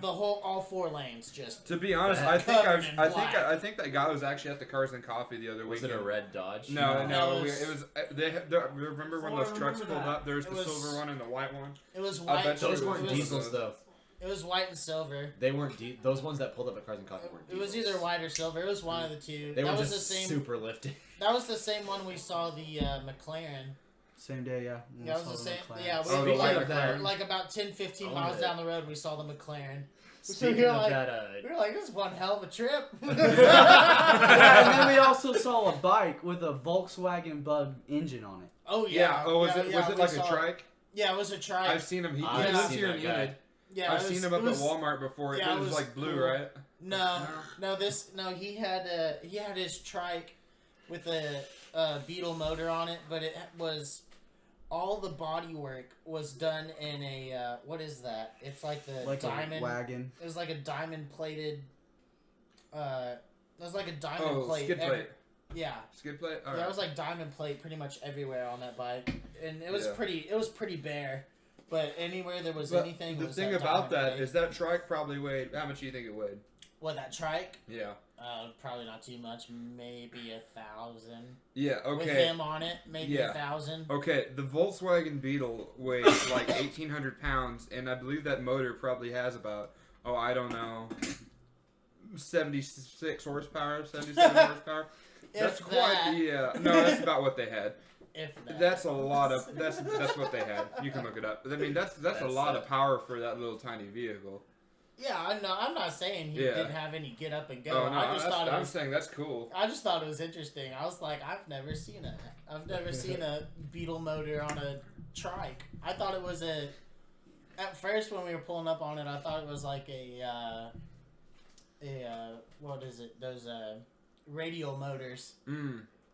all four lanes just. To be honest, I Covered in black. think that guy was actually at the Cars and Coffee the other Was weekend. it a red Dodge? No, No, no, it it was- was. Remember when Oh, those I trucks remember pulled that. up? There was It the was- silver one and the white one. It was I white. bet you Those it weren't was- diesels though. It was white and silver. They weren't those ones that pulled up at Cars and Coffee weren't It was diesels. either white or silver. It was one of the two. They that were was just the same. super lifted. That was the same one we saw the McLaren. Same day, yeah. when we That was saw the same. McLaren. Yeah, Oh, we the white like, McLaren. like about 10, 15 Owned miles it. down the road, we saw the McLaren. Speaking we were of like, that, we were like, this is one hell of a trip. Yeah, and then we also saw a bike with a Volkswagen Bug engine on it. Oh Yeah. yeah. Oh, was yeah, it yeah, was it we like a saw trike? Yeah, it was a trike. I've seen him. He I've lives seen here that in guy. Enid. Yeah, I've it seen was- him it up was- at Walmart before. yeah, it was like blue, cool. right? No. He had his trike with a Beetle motor on it, but it was all the body work was done in a what is that? It's like the diamond a wagon. It was like a diamond plated. It was like a diamond plate. Skid plate. Yeah. Skid plate. All There right. was like diamond plate pretty much everywhere on that bike, and it was pretty bare. But anywhere there was anything. The was thing that about diamond that plate. is that trike probably weighed. How much do you think it weighed? What, that trike? Yeah. Probably not too much. Maybe 1,000. Yeah. Okay. With him on it, maybe 1,000. Okay, the Volkswagen Beetle weighs like 1,800 pounds, and I believe that motor probably has about, 76 horsepower, 77 horsepower. That's no, that's about what they had. If that. That's a lot of, that's what they had. You can look it up. I mean, that's a lot of power for that little tiny vehicle. Yeah, I'm not saying he didn't have any get up and go. Oh, no, I'm saying that's cool. I just thought it was interesting. I was like, I've never seen a Beetle motor on a trike. I thought it was at first when we were pulling up on it, I thought it was like what is it? Those radial motors.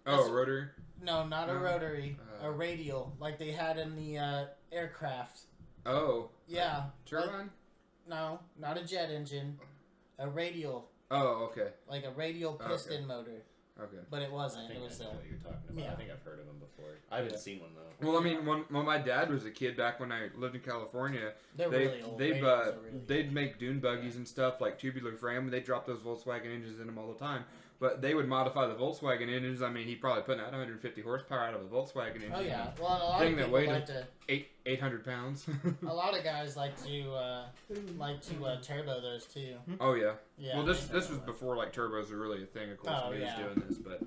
Oh, rotary? No, not a rotary. A radial, like they had in the aircraft. Oh. Yeah. Turbine? No, not a jet engine. A radial. Oh, okay. Like a radial piston motor. Okay. But it I wasn't. think It was I know what you're talking about. yeah. I think I've heard of them before. I haven't seen one though. Well, I mean, when my dad was a kid back when I lived in California, they're really old. they'd make dune buggies and stuff like tubular frame, and they drop those Volkswagen engines in them all the time. But they would modify the Volkswagen engines. I mean, he probably putting out 150 horsepower out of a Volkswagen engine. Oh yeah. Well, a lot Thing of that people weighed like to. 800 pounds. A lot of guys like to turbo those too. Oh yeah. Yeah. Well, this was before like turbos were really a thing. Of course, when he was doing this, but.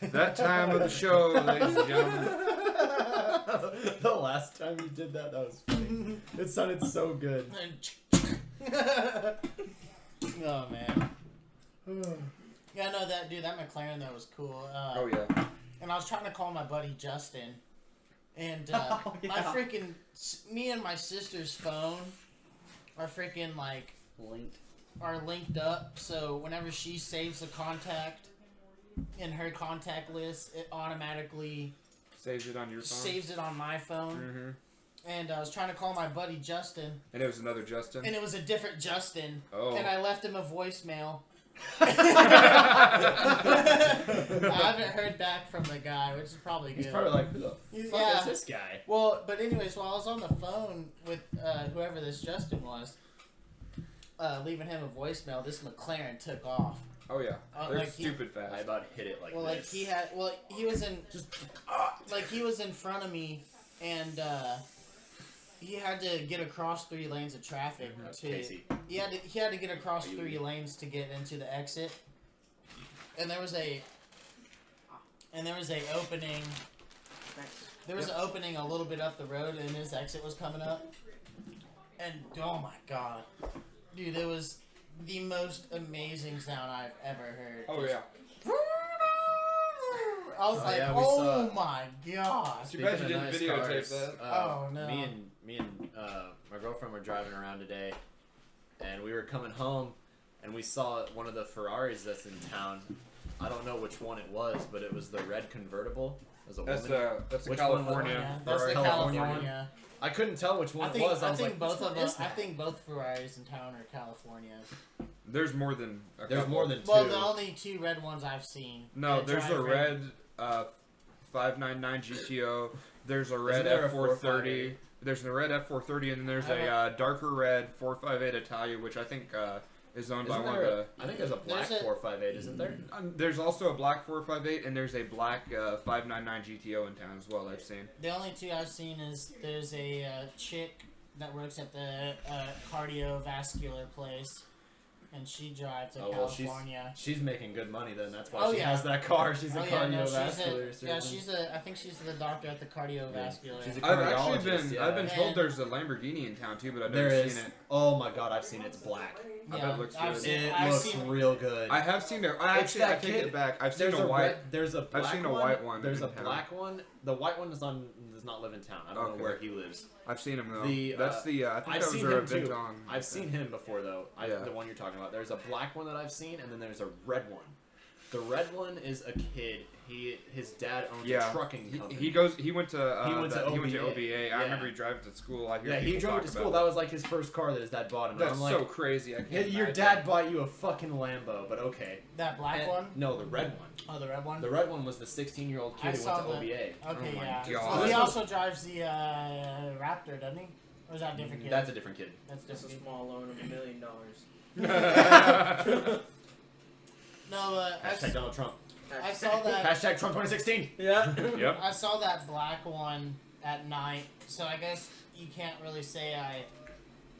That time of the show, ladies and gentlemen. The last time you did that was funny. It sounded so good. Oh man. Yeah, no, that McLaren that was cool. Oh yeah. And I was trying to call my buddy Justin, and my freaking me and my sister's phone are freaking like linked up. So whenever she saves a contact in her contact list, it automatically Saves it on your phone. saves it on my phone. Mm-hmm. And I was trying to call my buddy Justin, And it was another Justin. and it was a different Justin. Oh. And I left him a voicemail. I haven't heard back from the guy, which is probably good. He's probably like, who the fuck is this guy? Well, but anyways, while I was on the phone with whoever this Justin was, leaving him a voicemail, this McLaren took off. Oh yeah. They're like stupid fast. I about hit it like Well, like this. he was in he was in front of me, and he had to get across 3 lanes of traffic Casey. He had to get across 3 lanes to get into the exit, and there was a opening. There was an opening a little bit up the road, and his exit was coming up. And oh my god, dude, it was the most amazing sound I've ever heard. Oh yeah. I was like, yeah, we oh saw- my god. Too bad you Speaking of didn't nice videotape cars, that. Oh, no. Me and my girlfriend were driving around today, and we were coming home, and we saw one of the Ferraris that's in town. I don't know which one it was, but it was the red convertible. It was a That's woman. a Which one was California. Yeah, that's the Ferrari. California. I couldn't tell which one I think, it was. I I was think like, both which of one is them. I that? think both Ferraris in town are California. There's more than a There's couple. more than 2. Well, the only 2 red ones I've seen. No, that there's a drive red 599 GTO. There's a red Isn't there a F430. 458? There's a red F430, and then there's a darker red 458 Italia, which I think is owned by Isn't one of there the. I think there's a black There's a- 458, isn't there? There's also a black 458, and there's a black 599 GTO in town as well. I've seen. The only 2 I've seen is there's a chick that works at the cardiovascular place, and she drives to Oh, well, California. She's making good money then. That's why Oh, she yeah. has that car. She's a cardiovascular surgeon. she's I think she's the doctor at the cardiovascular. She's a I've actually cardiologist, I've been yeah. told there's a Lamborghini in town too, but I've There never is. seen it. Oh my god, I've seen it. It's black. I bet it looks I've good. seen- It I've looks seen- real good. I have seen it. It's I that take kid. it back. I've seen a white. red, there's a black seen a one. white one There's a in town. black one. The white one does not live in town. I don't Okay. know where he lives. I've seen him though. The, That's the. I think I've that was seen a him event too. on. I've seen him before though. Yeah. The one you're talking about. There's a black one that I've seen, and then there's a red one. The red one is a kid. His dad owns a trucking company. He went to. He went to OBA. Yeah. I remember he drove to school. I hear Yeah, he people drove talk to school. about That was like his first car that his dad bought him. That's I'm like, so crazy. I can't your imagine. dad bought you a fucking Lambo, but okay. That black And- one? No, the red one. Oh, the red one? The red one was the 16-year-old I kid who went saw to the- OBA. Okay, Oh my yeah. God. Well, he This also drives the Raptor, doesn't he? Or is that a different kid? That's a different kid. That's Just a different. small loan of $1 million. No, Hashtag Donald Trump. I saw that. Hashtag Trump 2016. Yeah. Yep. I saw that black one at night, so I guess you can't really say I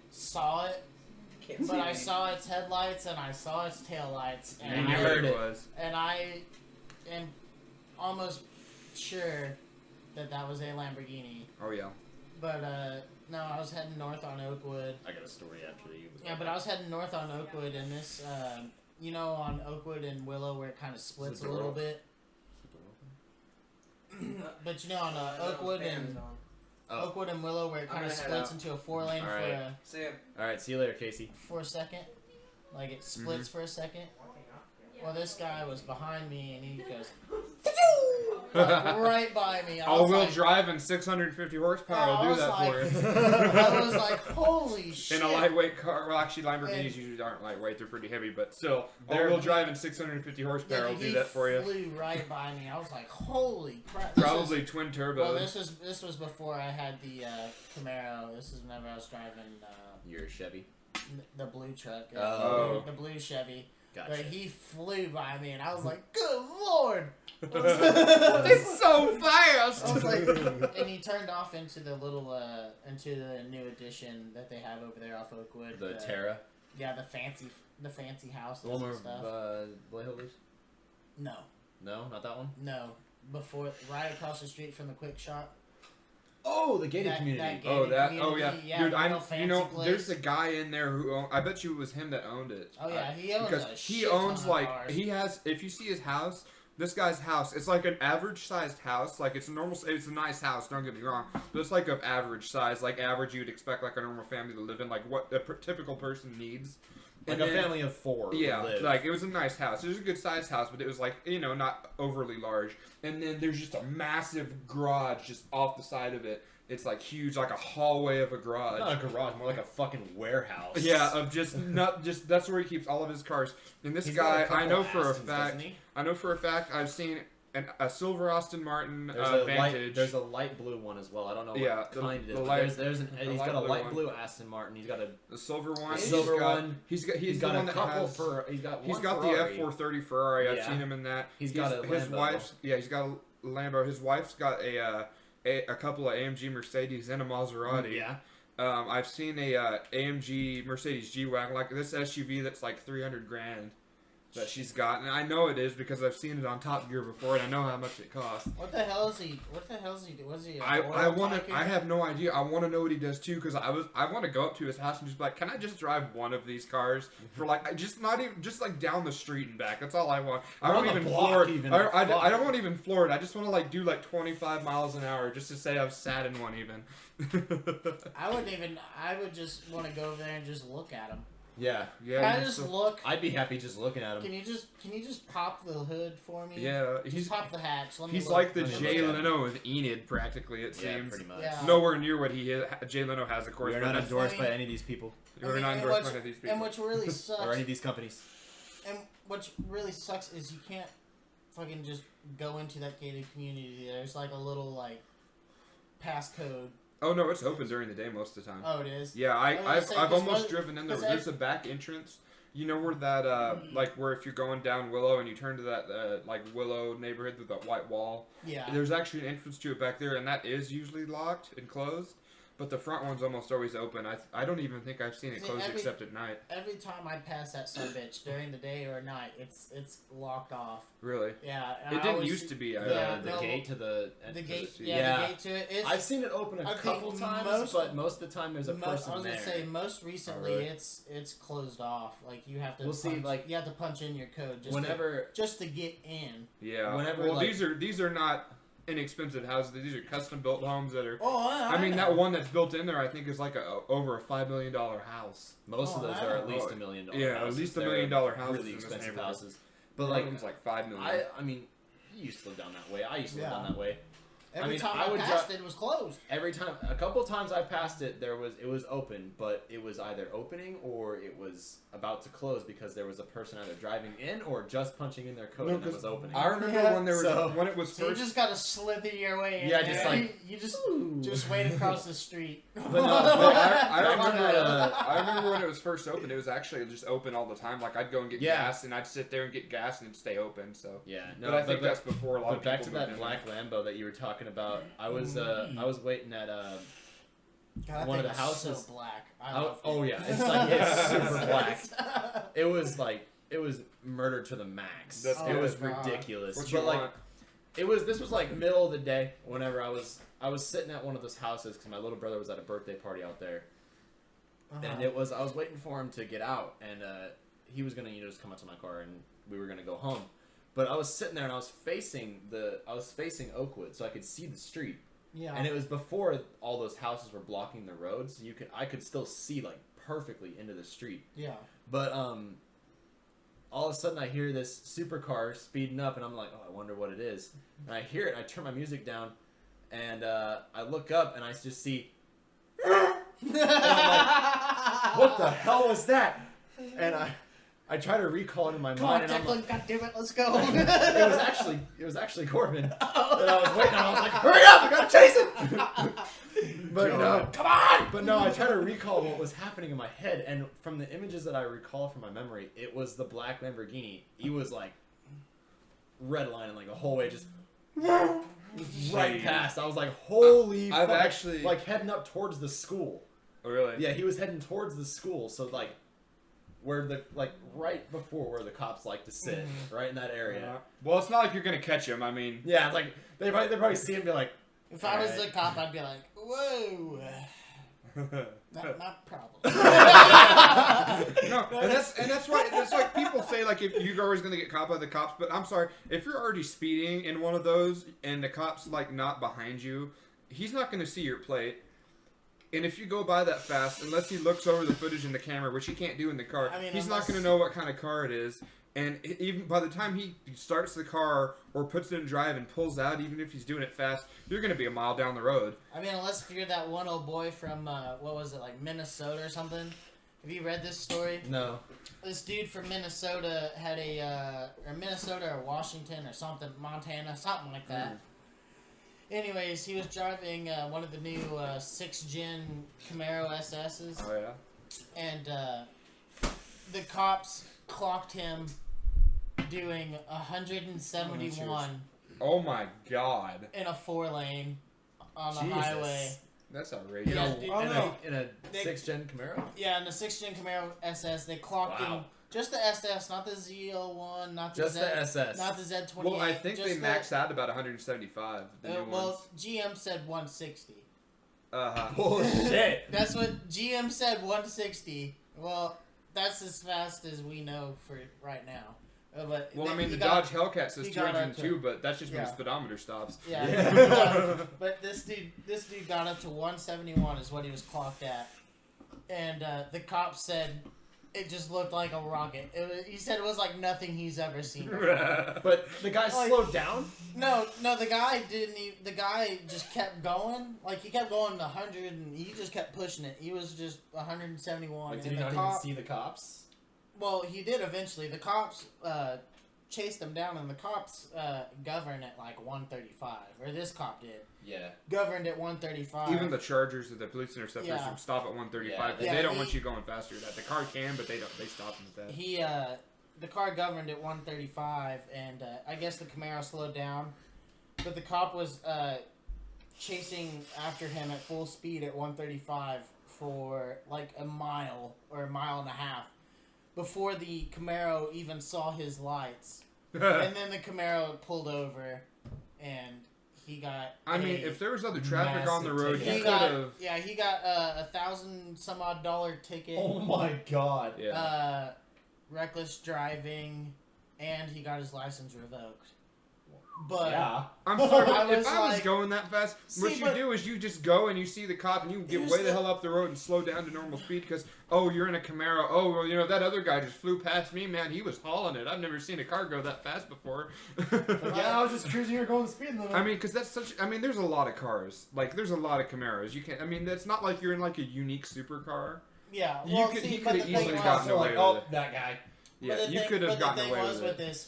saw it, Can't but see I me. saw its headlights and I saw its taillights, And And you I heard heard it it. was. and I am almost sure that was a Lamborghini. Oh yeah. But no, I was heading north on Oakwood. I got a story after you. Yeah, but I was heading north on Oakwood, and this, you know, on Oakwood and Willow where it kind of splits Is the a door little open? bit. But you know, on Oakwood and Oh. Oakwood and Willow where it I'm kind of gonna head splits out. into a 4-lane All right. See ya. All right, see you later, Casey. for a second. Like it splits for a second. Well, this guy was behind me, and he goes like, right by me. I was All-wheel like, drive and 650 horsepower I will do was that like- for you. I was like, holy shit! In a lightweight car, well, actually, Lamborghinis And- usually aren't lightweight; they're pretty heavy. But still, They're- all-wheel drive and 650 horsepower will dude, do he that for you. flew right by me. I was like, holy crap! This Probably is- twin turbo. Well, this was before I had the Camaro. This is whenever I was driving Your Chevy. the blue truck. Oh. The blue Chevy. Gotcha. But he flew by me, and I was like, good lord! It's so fast. I was like, and he turned off into the little, into the new addition that they have over there off Oakwood. The Terra. Yeah, the fancy houses The one and where stuff. Blaine lives? No, No, not that one. no. Before, right across the street from the Quick Shop. Oh, the gated That- community. that Oh, that. Oh, community, yeah, yeah, dude. real fancy There's place. a guy in there who. I bet you it was him that owned it. Oh yeah, he owns Because a he shit owns ton of like cars. he has. If you see his house, this guy's house, it's like an average sized house. Like it's a normal. It's a nice house. Don't get me wrong, but it's like of average size. Like average, you'd expect like a normal family to live in. Like what a typical person needs. Like And a then- family of 4. Yeah, would live. like it was a nice house. It was a good sized house, but it was like not overly large. And then there's just a massive garage just off the side of it. It's like huge, like a hallway of a garage. Not a garage, more like a fucking warehouse. Yeah, of just not just that's where he keeps all of his cars. And this He's got a guy, I couple know for a Astons, fact, doesn't he? I've seen a silver Aston Martin There's a Vantage. there's a light blue one as well. I don't know Yeah, what the- kind it the is. but light- he's the got a light blue light one. blue Aston Martin. He's got a the silver one. silver he's got, one. He's he's the got one a that couple has, for he's got He's one got Ferrari. the F430 Ferrari. I've Yeah. seen him in that. He's got a his Lambo. wife's he's got a Lambo. His wife's got a couple of AMG Mercedes and a Maserati. Yeah. I've seen a AMG Mercedes G-Wagon, like this SUV that's like $300,000 that she's got, and I know it is because I've seen it on Top Gear before, and I know how much it costs. What the hell is he? What the hell is he? Was he? I have no idea. I want to know what he does too, because I want to go up to his house and just be like, can I just drive one of these cars for like just not even just like down the street and back? That's all I want. I Around don't the even block floor it. even. I Fuck. don't want even floor it. I just want to like do like 25 miles an hour just to say I've sat in one even. I would just want to go over there and just look at him. Yeah. Yeah, Can I you're just so- look? I'd be happy just looking at him. Can you just pop the hood for me? yeah, Just he's pop the hatch. Let me he's look. like the Let me Jay look at Leno of Enid, practically. It Yeah, seems pretty much. Yeah. nowhere near what Jay Leno has, of course. We are but not that's- endorsed funny. by any of these people We're not and endorsed what's- by these people. And which really or sucks. any of these companies. And what really sucks is you can't fucking just go into that gated community. There's like a little like passcode. Oh no, it's open during the day most of the time. Oh, it is. Yeah, I was gonna I've say, I've 'cause almost what- driven in there. 'cause There's a back entrance. You know where that like where if you're going down Willow and you turn to that like Willow neighborhood with that white wall. Yeah. There's actually an entrance to it back there, and that is usually locked and closed. but the front one's almost always open. I don't even think I've seen it See, closed every- except at night. Every time I pass that subbitch during the day or night, it's locked off. Really? Yeah. and It I didn't always used see- to be. Yeah, the no, gate to the The to gate, the- the gate to it. It's, I've seen it open I a think couple times, most- but most of the time there's a person I was there. gonna say most recently really? it's closed off. Like you have to. We'll see, punch, like, you have to punch in your code just to get in. Yeah. Whenever, well, like- these are not inexpensive houses. These are custom built homes that are. Oh, I mean, that one that's built in there, I think, is like over a $5 million house. Most of Oh, those wow. are at least $1 million. Yeah, at houses. least $1 They're million houses Really in this expensive neighborhood. houses. But One like, of them's like $5 million. I mean, you used to live down that way. I used to live Yeah. down that way. Every mean, time I I would passed it was closed. Every time, a couple times I passed it, it was open, but it was either opening or it was about to close because there was a person either driving in or just punching in their code No, and it 'cause was opening. I remember Yeah. when there was So- when it was So you first. just gotta slither your way in. Yeah, there. just like- you just wait across the street. But no, Well, I Back to remember. that, I remember when it was first open. It was actually just open all the time. Like I'd go and get Yeah. gas, and I'd sit there and get gas, and it'd stay open. So, yeah, no, but I think that's before a lot But of back to people that moved black Lambo that you were talking about, I was waiting at God, that one of thing the was houses- So black. I Oh, love oh it. yeah, it's super black. It was murder to the max. That's it was good. ridiculous. What you But like, want? this was like middle of the day. Whenever I was sitting at one of those houses because my little brother was at a birthday party out there, Uh-huh. and I was waiting for him to get out, and he was gonna just come out to my car, and we were gonna go home. But I was sitting there and I was facing Oakwood, so I could see the street. Yeah. And it was before all those houses were blocking the roads. So I could still see like perfectly into the street. Yeah. But all of a sudden I hear this supercar speeding up, and I'm like, oh, I wonder what it is. And I hear it, and I turn my music down, and I look up, and I just see, what the hell was that? And I try to recall it in my Come on, mind, and I'm like, Declan, God damn it, let's go. it was actually Corbin. And I was waiting, and I was like, hurry up, I gotta chase it. But no, Come on! but no, I try to recall what was happening in my head, and from the images that I recall from my memory, it was the black Lamborghini. He was like redlining like the whole way, just right past. I was like, holy I've fuck. actually- like heading up towards the school. Oh, really? Yeah, he was heading towards the school, so like right before where the cops like to sit, right in that area. Well, it's not like you're gonna catch him. I mean, Yeah, it's like they probably see him and be like, If I was Alright. the cop, I'd be like, whoa. Not my problem. no, and that's why people say like if you're always gonna get caught by the cops. But I'm sorry, if you're already speeding in one of those and the cop's like not behind you, he's not gonna see your plate. And if you go by that fast, unless he looks over the footage in the camera, which he can't do in the car, I mean, he's not unless- going to know what kind of car it is. And even by the time he starts the car or puts it in drive and pulls out, even if he's doing it fast, you're going to be a mile down the road. I mean, unless if you're that one old boy from, what was it, like Minnesota or something. Have you read this story? no. This dude from Minnesota had or Minnesota or Washington or something, Montana, something like that. Anyways, he was driving one of the new 6th-gen Camaro SS's, Oh, yeah? and the cops clocked him doing 171 Oh, my God. in a 4-lane on the Jesus. highway. That's outrageous. Yeah, dude, in, no. in a They- 6th-gen Camaro? Yeah, in the 6th-gen Camaro SS, they clocked Wow. him. Just the SS, not the ZL1, not the Just Z, the SS. not the Z28. Well, I think just they the- maxed out about 175. The new well, ones. GM said 160. Bullshit. That's what GM said, 160. Well, that's as fast as we know for right now. But Well, I mean, he the got- Dodge Hellcat says he got up 202, to- but that's just when the yeah. speedometer stops. Yeah. Yeah. But this dude got up to 171 is what he was clocked at, and the cops said it just looked like a rocket. He said it was like nothing he's ever seen before. But the guy Like- slowed down? No, the guy didn't. The guy just kept going. Like he kept going 100, and he just kept pushing it. He was just 171. Like, did and he the not cop, even see the cops? Well, he did eventually. The cops chased him down, and the cops governed at like 135, or this cop did. Yeah. Governed at 135. Even the Chargers, the police interceptors, Yeah. stop at 135. Yeah, 'cause yeah, they don't he- want you going faster than that. The car can, but they don't. They stop them at that. He the car governed at 135, and I guess the Camaro slowed down, but the cop was chasing after him at full speed at 135 for like a mile or a mile and a half before the Camaro even saw his lights. And then the Camaro pulled over, and he got. I mean, if there was other traffic on the road, ticket. he could have. Yeah, he got $1,000-some-odd ticket. Oh my god. Yeah. Reckless driving, and he got his license revoked. But Yeah. I'm sorry, I if was I was like- going that fast, what See, you but- do is you just go and you see the cop and you get Here's way the the- hell up the road and slow down to normal speed because, oh, you're in a Camaro. Oh, well, you know, that other guy just flew past me, man. He was hauling it. I've never seen a car go that fast before. Yeah, I was just cruising here going the speed limit. I mean, because that's such. I mean, there's a lot of cars. Like, there's a lot of Camaros. You can't. I mean, it's not like you're in like a unique supercar. yeah, You well, could- see, he but could've the easily thing was, gotten away like, with oh, it. that guy. Yeah, but the you thing- could have but gotten the thing away was with it.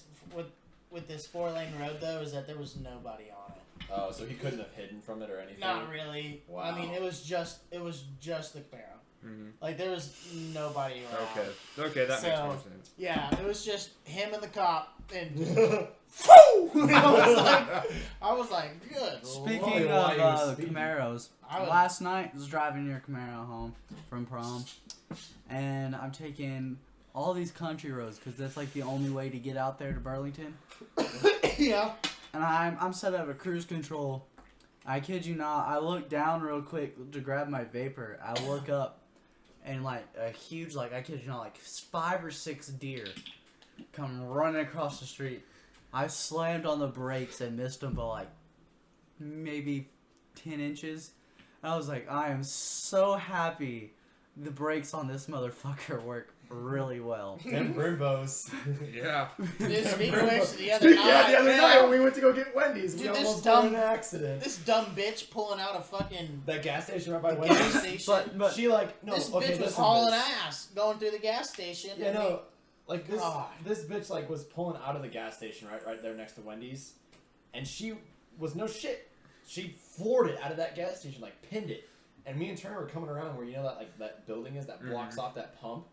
with this 4-lane road though is that there was nobody on it. Oh, so he couldn't have hidden from it or anything? Not really. Wow. I mean, it was just the Camaro. Mm-hmm. Like there was nobody around. Okay, that makes So- more sense. Yeah, it was just him and the cop, and I was like, good. Speaking Lord, why you of speeding? Camaros, I was- last night I was driving your Camaro home from prom, and I'm taking all these country roads because that's like the only way to get out there to Burlington. yeah. And I'm set up at cruise control. I kid you not, I look down real quick to grab my vapor. I look up, and like a huge, like I kid you not, like 5 or 6 deer come running across the street. I slammed on the brakes and missed them by like maybe 10 inches. I was like, I am so happy the brakes on this motherfucker work really well. Them Brimbos. Yeah. Dude, speaking of which, the other night, Yeah, the other night when we went to go get Wendy's, we Dude, this almost dumb- got in an accident. this dumb bitch pulling out a fucking That gas station right by gas Wendy's. station. But She like no. this okay, bitch was listen, hauling this. ass going through the gas station. Yeah, and no. Like this, God. this bitch like was pulling out of the gas station right there next to Wendy's, and she was no shit. She floored it out of that gas station, like pinned it. And me and Turner were coming around where you know that like that building is that blocks off that pump.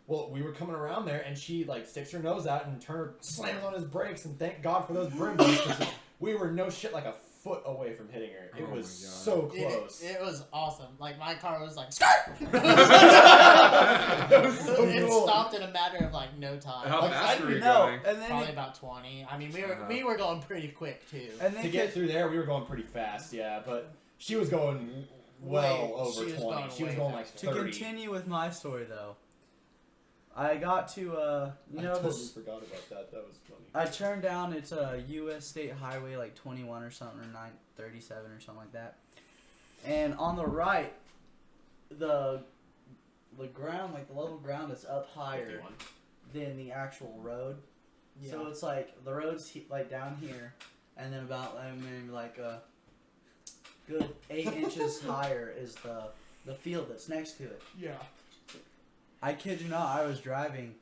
Well, we were coming around there, and she like sticks her nose out, and Turner slams on his brakes, and thank God for those Brimbos because we were no shit like a foot away from hitting her. It Oh was my God. so Dude, close. it was awesome. Like my car was like skirt. That was so It cool. stopped in a matter of like no time. How like, fast I were you didn't know. going? And then Probably about 20. I mean, Uh-huh. we were going pretty quick too. and then To get through there, we were going pretty fast, yeah, but she was going well Way- over she was 20. going She was way going like faster. to 30. continue with my story though, I got to you know I totally this. forgot about that. That was funny. I turned down, it's a U.S. State Highway like 21 or something, or 937 or something like that. And on the right, the ground, like the level ground is up higher 51. than the actual road. Yeah. So it's like the road's like down here, and then about maybe like a good 8 inches higher is the field that's next to it. yeah. I kid you not, I was driving,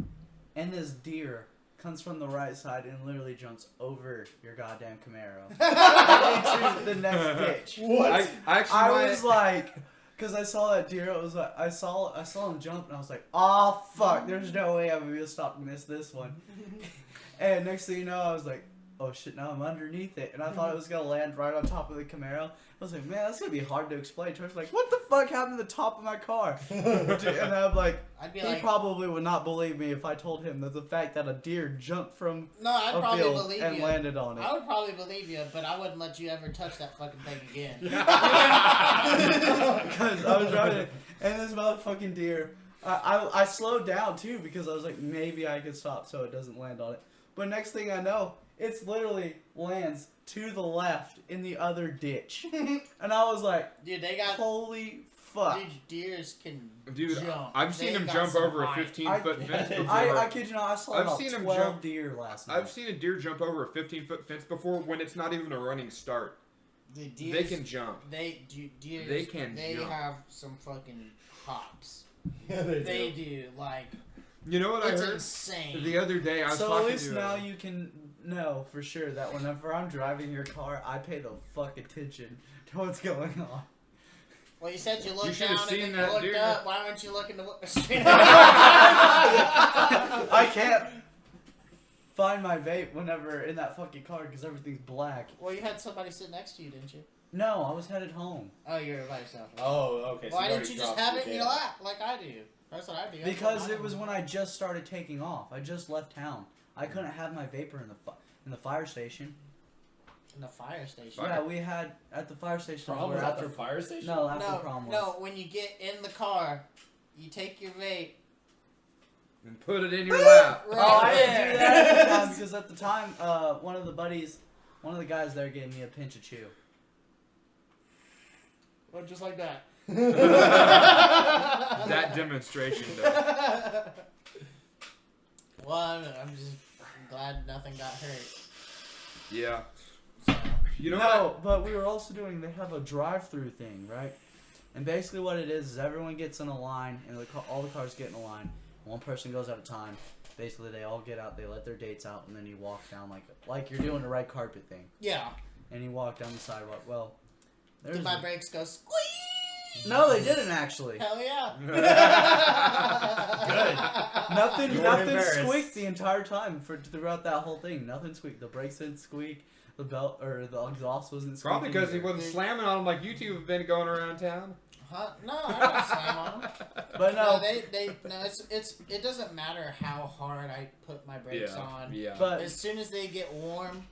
and this deer comes from the right side and literally jumps over your goddamn Camaro into the next ditch. What? I actually I might- was like, because I saw that deer, I was like, I saw him jump, and I was like, oh fuck, there's no way I'm gonna be able to stop and miss this one. And next thing you know, I was like, oh shit, now I'm underneath it, and I thought it was gonna land right on top of the Camaro. I was like, man, that's gonna be hard to explain. Troy's like, what the fuck happened to the top of my car? Dude, and I'm like, I'd be he like, probably would not believe me if I told him that the fact that a deer jumped from no, I'd a probably field believe and you. landed on it. I would probably believe you, but I wouldn't let you ever touch that fucking thing again. Because I was driving, and this motherfucking deer, I slowed down too because I was like, maybe I could stop so it doesn't land on it. But next thing I know, it's literally lands to the left in the other ditch, and I was like, Dude, they got. holy fuck. Dude, deers can Dude, jump. I've seen They him got jump some over a height. 15-foot fence before. I kid you not, I saw I've about seen him 12 jump- deer last night. I've seen a deer jump over a 15-foot fence before when it's not even a running start. Dude, They deers, can jump. Deers, They can They jump. have some fucking hops. Yeah, they They do. do. Like, You know what I it's heard? insane. The other day, I was So talking at least to now you can know for sure that whenever I'm driving your car, I pay the fuck attention to what's going on. Well, you said you looked should've down seen and then that you looked deer. up. Why weren't you looking to straight I can't find my vape whenever in that fucking car because everything's black. Well, you had somebody sit next to you, didn't you? No, I was headed home. Oh, you're by yourself. Oh, okay. Why didn't you just have it in your lap like I do? That's what I do. Because it was when I just started taking off. I just left town. I couldn't have my vapor in the fire station. In the fire station. Yeah, we had at the fire station. Prom was at the fire station? No, after prom was. No, when you get in the car, you take your vape and put it in your lap. Right Oh, I didn't there. do that at the time because at the time, one of the guys there gave me a pinch of chew. Well, just like that. That demonstration, though. Well, I'm just glad nothing got hurt. Yeah. So. You know No, but we were also they have a drive-through thing, right? And basically what it is everyone gets in a line, and all the cars get in a line. One person goes at a time. Basically, they all get out, they let their dates out, and then you walk down like you're doing the red carpet thing. Yeah. And you walk down the sidewalk. Well, Did my brakes go squeak? No, they didn't actually. Hell yeah. Nothing embarrassed. squeaked the entire time throughout that whole thing. Nothing squeaked. The brakes didn't squeak. The belt or the exhaust wasn't squeaking. Probably because he wasn't slamming on them like you two have been going around town. Huh? No, I don't slam on them. But no, It doesn't matter how hard I put my brakes on. Yeah. but As soon as they get warm,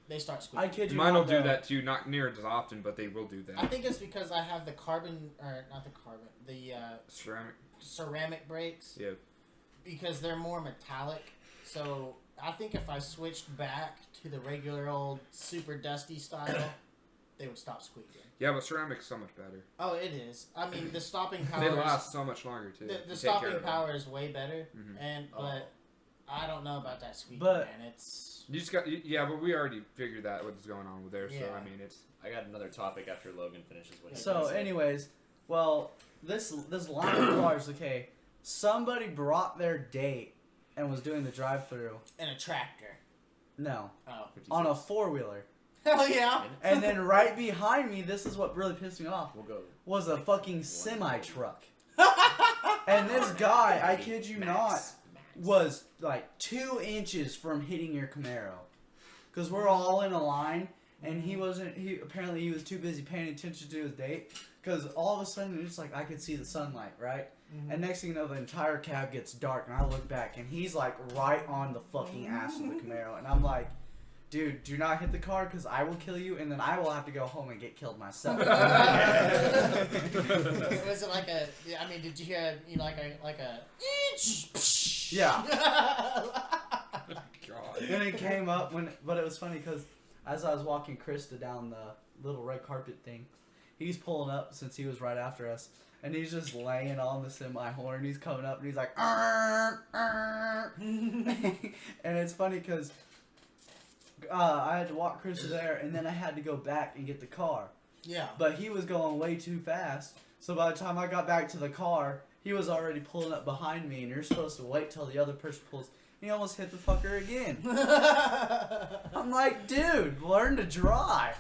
they start squeaking. I kid you Mine not. will do though. that too, not near as often, but they will do I that. think it's because I have the Ceramic. ceramic brakes. Yeah. Because they're more metallic. So I think if I switched back to the regular old super dusty style, they would stop squeaking. Yeah, but ceramic's so much better. Oh, it is. I mean, the stopping power. They last so much longer too. The stopping power is way better, Mhm. but I don't know about that squeaking, But- man. It's You just got, yeah, but we already figured that what's going on with there. So Yeah. I mean, it's I got another topic after Logan finishes what he's So, gonna say. anyways, well, this line of cars, okay, somebody brought their date and was doing the drive-through. in a tractor. No, Oh, 56. on a four-wheeler. hell yeah! And then right behind me, this is what really pissed me off, We'll go. was a fucking semi-truck. And this guy, I kid you not, was like 2 inches from hitting your Camaro. Because we're all in a line, and he was too busy paying attention to his date. Because all of a sudden, it's like I could see the sunlight, right? And next thing you know, the entire cab gets dark, and I look back, and he's like right on the fucking ass of the Camaro. And I'm like, dude, do not hit the car, because I will kill you, and then I will have to go home and get killed myself. Was it like a? I mean, did you hear like a? Yeah. God. Then it came up but it was funny because as I was walking Krista down the little red carpet thing, he's pulling up since he was right after us, and he's just laying on the semi horn. He's coming up and he's like, "Arr, arr." And it's funny because I had to walk Krista there, and then I had to go back and get the car. Yeah. But he was going way too fast, so by the time I got back to the car, he was already pulling up behind me, and you're supposed to wait till the other person pulls. He almost hit the fucker again. I'm like, dude, learn to drive.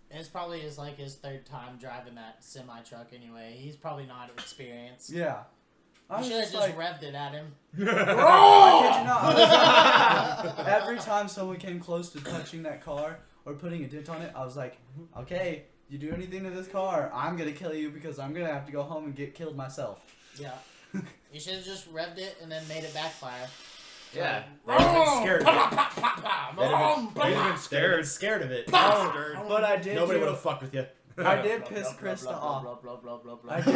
It's probably his 3rd time driving that semi truck anyway. He's probably not experienced. Yeah. I You was should have just just like, revved it at him. I kid you not. I was like, every time someone came close to touching that car or putting a dent on it, I was like, okay, you do anything to this car, I'm going to kill you because I'm going to have to go home and get killed myself. Yeah. You should have just revved it and then made it backfire. Yeah. They'd have been scared of it. They'd have been scared. Scared of it. But I did Nobody do- would have fucked with you. I did piss Krista off. I did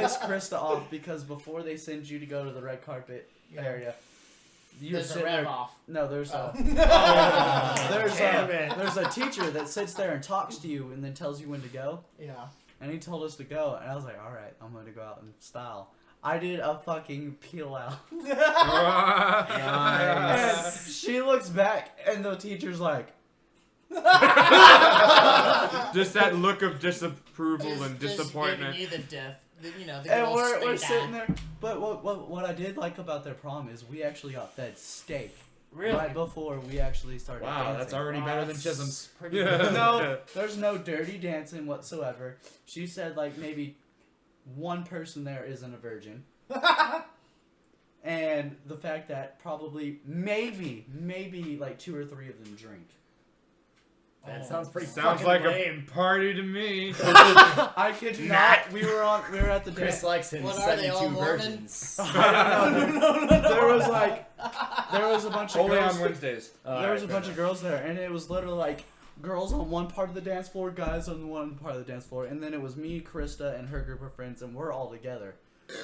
piss Krista off because before they send you to go to the red carpet area, you're There's a sitting rev there. off. No, there's Oh. there's a teacher that sits there and talks to you and then tells you when to go. Yeah. And he told us to go, and I was like, all right, I'm going to go out in style. I did a fucking peel out. And she looks back, and the teacher's like, Just that look of disapproval and Just disappointment. giving you the death. The and good old we're stay sitting down. there. But what I did like about their prom is we actually got fed steak. Really? Right before we actually started Wow, dancing. that's already better than Chisholm's. Pretty Yeah. good. No, there's no dirty dancing whatsoever. She said like maybe one person there isn't a virgin. and the fact that probably maybe like 2 or 3 of them drink. That sounds pretty Sounds fucking like lame. a party to me. I kid you not. We were at the Chris dance. likes him. What are they, all 72 Mormon? virgins. I don't know. There was a bunch of Only girls. on Wednesdays. There was a bunch of girls there, and it was literally like girls on one part of the dance floor, guys on one part of the dance floor, and then it was me, Krista, and her group of friends, and we're all together.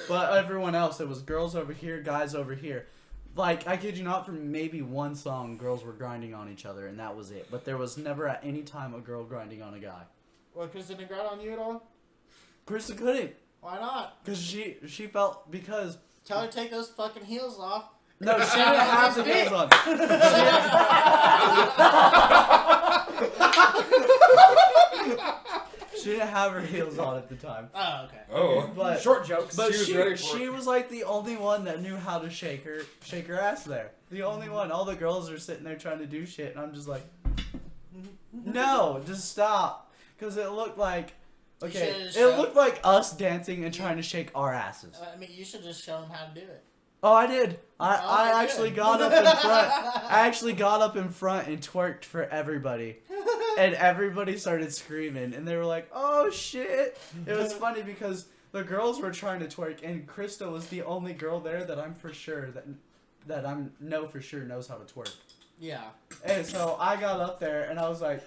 But everyone else, it was girls over here, guys over here. Like, I kid you not, for maybe one song, girls were grinding on each other, and that was it. But there was never at any time a girl grinding on a guy. Well, Chris didn't grind on you at all? Krista couldn't, Why not? because she felt, because... Tell her to take those fucking heels off. No, she didn't have the heels on. She didn't have her heels on at the time. Oh, okay. Oh. But Short jokes. But She was ready for she it. was like the only one that knew how to shake her ass there. The only one. All the girls are sitting there trying to do shit, and I'm just like, no, just stop, because it looked like, okay, should've it shown- looked like us dancing and trying to shake our asses. I mean, you should just show them how to do it. Oh, I did. Oh, I you actually did. got up in front. I actually got up in front and twerked for everybody. And everybody started screaming, and they were like, "Oh shit!" It was funny because the girls were trying to twerk, and Krista was the only girl there that I'm for sure that I know for sure knows how to twerk. Yeah. And so I got up there, and I was like,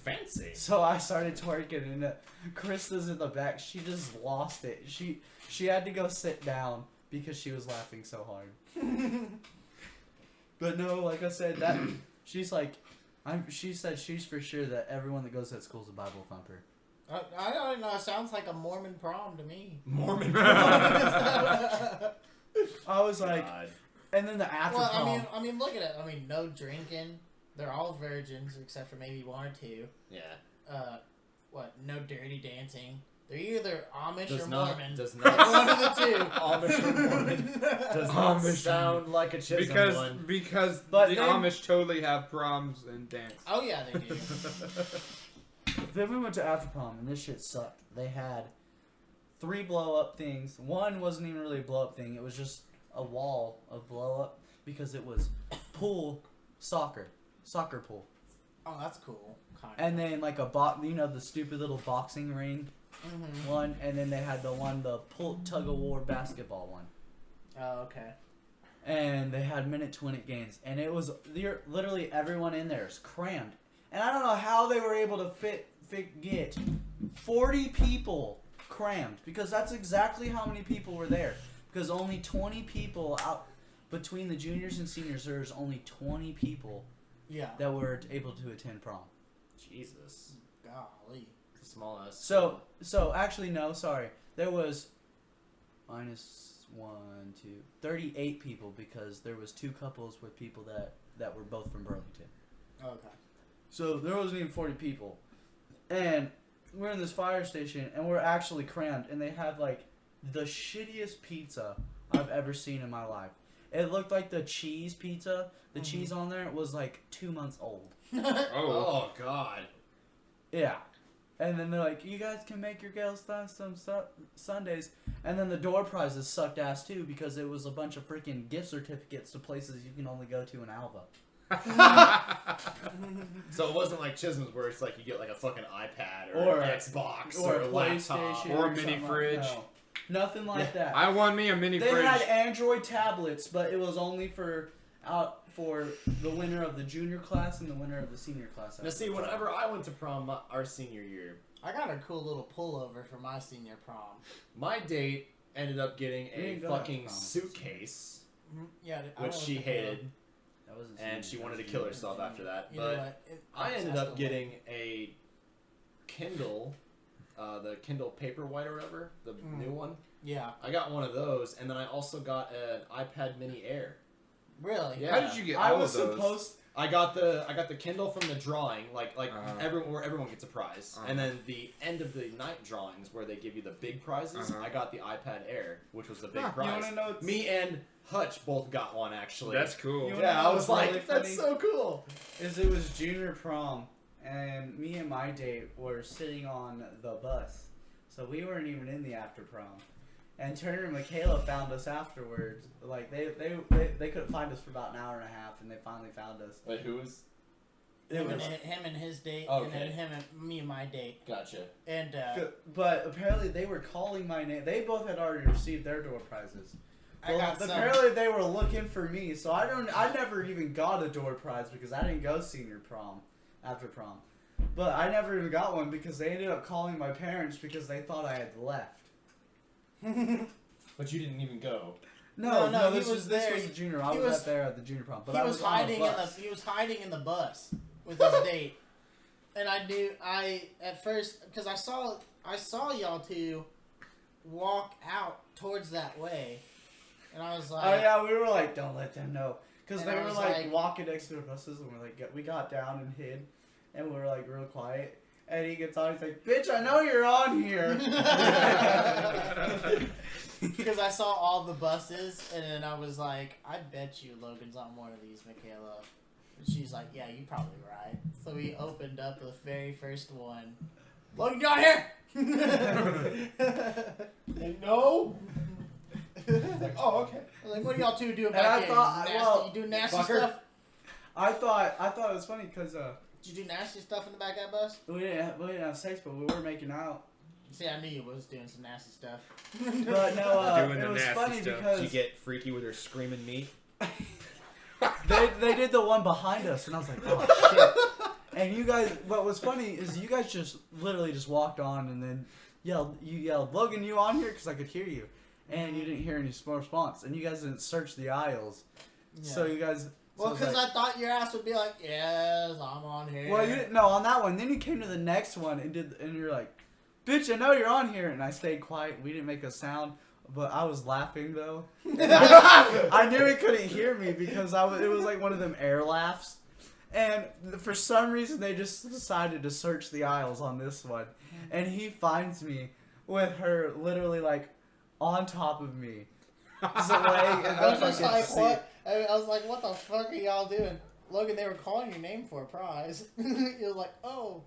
Fancy. so I started twerking, and Krista's in the back. She just lost it. She had to go sit down because she was laughing so hard. But no, like I said, that she's like. She said she's for sure that everyone that goes to that school is a Bible thumper. I don't know. It sounds like a Mormon prom to me. Mormon. I was like, God. and then the after Well, prom. I mean, look at it. I mean, no drinking. They're all virgins except for maybe 1 or 2. Yeah. No dirty dancing. They're either Amish Does or not. Mormon. Does Like, not. one of the two. Amish or Mormon. Does not Amish. sound like a Chisholm one. Because But the then- Amish totally have proms and dance. Oh yeah, they do. Then we went to after prom, and this shit sucked. They had 3 blow up things. One wasn't even really a blow up thing. It was just a wall of blow up because it was soccer pool, Oh, that's cool. Kind and then like a the stupid little boxing ring Mm-hmm. one, and then they had the tug of war basketball one. Oh, okay. And they had minute-to-minute games, and it was literally everyone in there is crammed, and I don't know how they were able to get 40 people crammed, because that's exactly how many people were there, because only 20 people out between the juniors and seniors. There's only 20 people Yeah. that were able to attend prom. Jesus. Golly. It's a small ass. So actually no, sorry, there was minus 38 people, because there was 2 couples with people that were both from Burlington. Okay. So there wasn't even 40 people. And we're in this fire station, and we're actually crammed, and they have like the shittiest pizza I've ever seen in my life. It looked like the cheese pizza. The cheese on there was like 2 months old. Oh God. Yeah. And then they're like, you guys can make your girls dance some Sundays. And then the door prizes sucked ass too, because it was a bunch of freaking gift certificates to places you can only go to in Alva. So it wasn't like Chisholm's where it's like you get like a fucking iPad Or an a- Xbox or or a a laptop. PlayStation. Or a mini something like- fridge. no. Nothing like that. I won me a mini They fridge. had Android tablets, but it was only for the winner of the junior class and the winner of the senior class. Now see, whenever I went to prom our senior year, I got a cool little pullover for my senior prom. my date ended up getting We a didn't go to fucking prom. suitcase, Yeah. I which went she with the hated, That wasn't and senior, she that wanted to was kill junior. herself after that. You know But what? I ended that's up the getting a Kindle, the Kindle Paperwhite or whatever, the new one. one. Yeah. I got one of those, and then I also got an iPad Mini Air. Really? Yeah. How did you get I all was of those? supposed. I got the Kindle from the drawing, like Uh-huh. where everyone gets a prize, Uh-huh. and then the end of the night drawings where they give you the big prizes. Uh-huh. I got the iPad Air, which was the big Huh. You prize. wanna know? Me and Hutch both got one actually. That's cool. You- yeah. I was Really like, funny. that's so cool. It was junior prom, and me and my date were sitting on the bus, so we weren't even in the after prom. And Turner and Michaela found us afterwards. Like they couldn't find us for about an hour and a half, and they finally found us. Wait, who was? Him and his date, Okay. and then him and me and my date. Gotcha. And But apparently they were calling my name. They both had already received their door prizes. I got some. Apparently they were looking for me, so I never even got a door prize because I didn't go senior prom after prom. But I never even got one because they ended up calling my parents because they thought I had left. But you didn't even go. No, this he was this there. was the junior. I He was was- up there at the junior prom. But he I was on the hiding bus. he was hiding in the bus with his date, and I at first because I saw y'all two walk out towards that way, and I was like, Oh yeah, we were like, don't let them know, because And they I were was like like- walking next to the buses, and we got down and hid, and we were like real quiet. And he gets on, he's like, "Bitch, I know you're on here." because I saw all the buses, and then I was like, I bet you Logan's on one of these, Michaela. And she's like, yeah, you're probably right. So we opened up the very first one. Logan, you on here? Like, no. It's like, oh, okay. I was like, what are y'all two doing And back I here? thought- You nasty, well, you do nasty fucker. stuff? I thought it was funny because Did you do nasty stuff in the back of that bus? we didn't have sex, but we were making out. See, I knew you was doing some nasty stuff. But no, Doing the it was nasty funny stuff. because Did you get freaky with her screaming meat? they did the one behind us, and I was like, oh shit. And you guys, what was funny is you guys just literally just walked on and then you yelled, "Logan, you on here?" Because I could hear you, and you didn't hear any response, and you guys didn't search the aisles, so you guys. Well, so it was because like- I thought your ass would be like, yes, I'm on here. Well, you didn't. No, on that one. Then you came to the next one and you're like, "Bitch, I know you're on here." And I stayed quiet. We didn't make a sound, but I was laughing though. And I knew he couldn't hear me because it was like one of them air laughs. And for some reason, they just decided to search the aisles on this one, and he finds me with her literally like on top of me. So, like, and I was that's just I could like, see. what? I was like, what the fuck are y'all doing? Logan, they were calling your name for a prize. You was like, oh.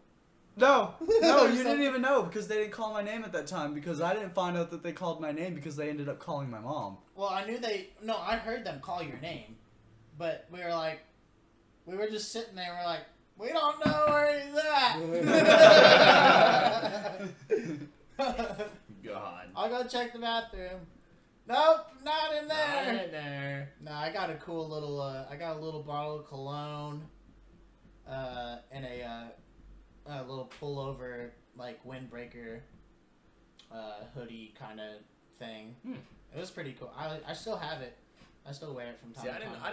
No, you So- didn't even know because they didn't call my name at that time because I didn't find out that they called my name because they ended up calling my mom. Well, I knew I heard them call your name. But we were just sitting there, we're like, we don't know where he's at. God. I'll go check the bathroom. Nope, not in there. Not in there. No, I got a cool little. I got a little bottle of cologne, and a little pullover like windbreaker, hoodie kind of thing. It was pretty cool. I still have it. I still wear it from time See, to time. I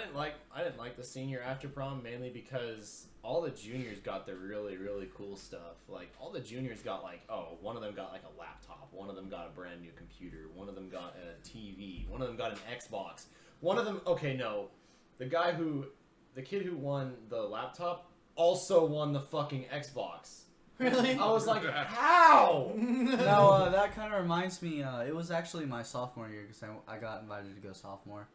didn't like the senior after prom mainly because all the juniors got the really, really cool stuff. Like all the juniors got like, one of them got like a laptop, one of them got a brand new computer, one of them got a TV, one of them got an Xbox, one of them the kid who won the laptop also won the fucking Xbox. Really? I was like, how? No, that kind of reminds me. It was actually my sophomore year because I got invited to go sophomore,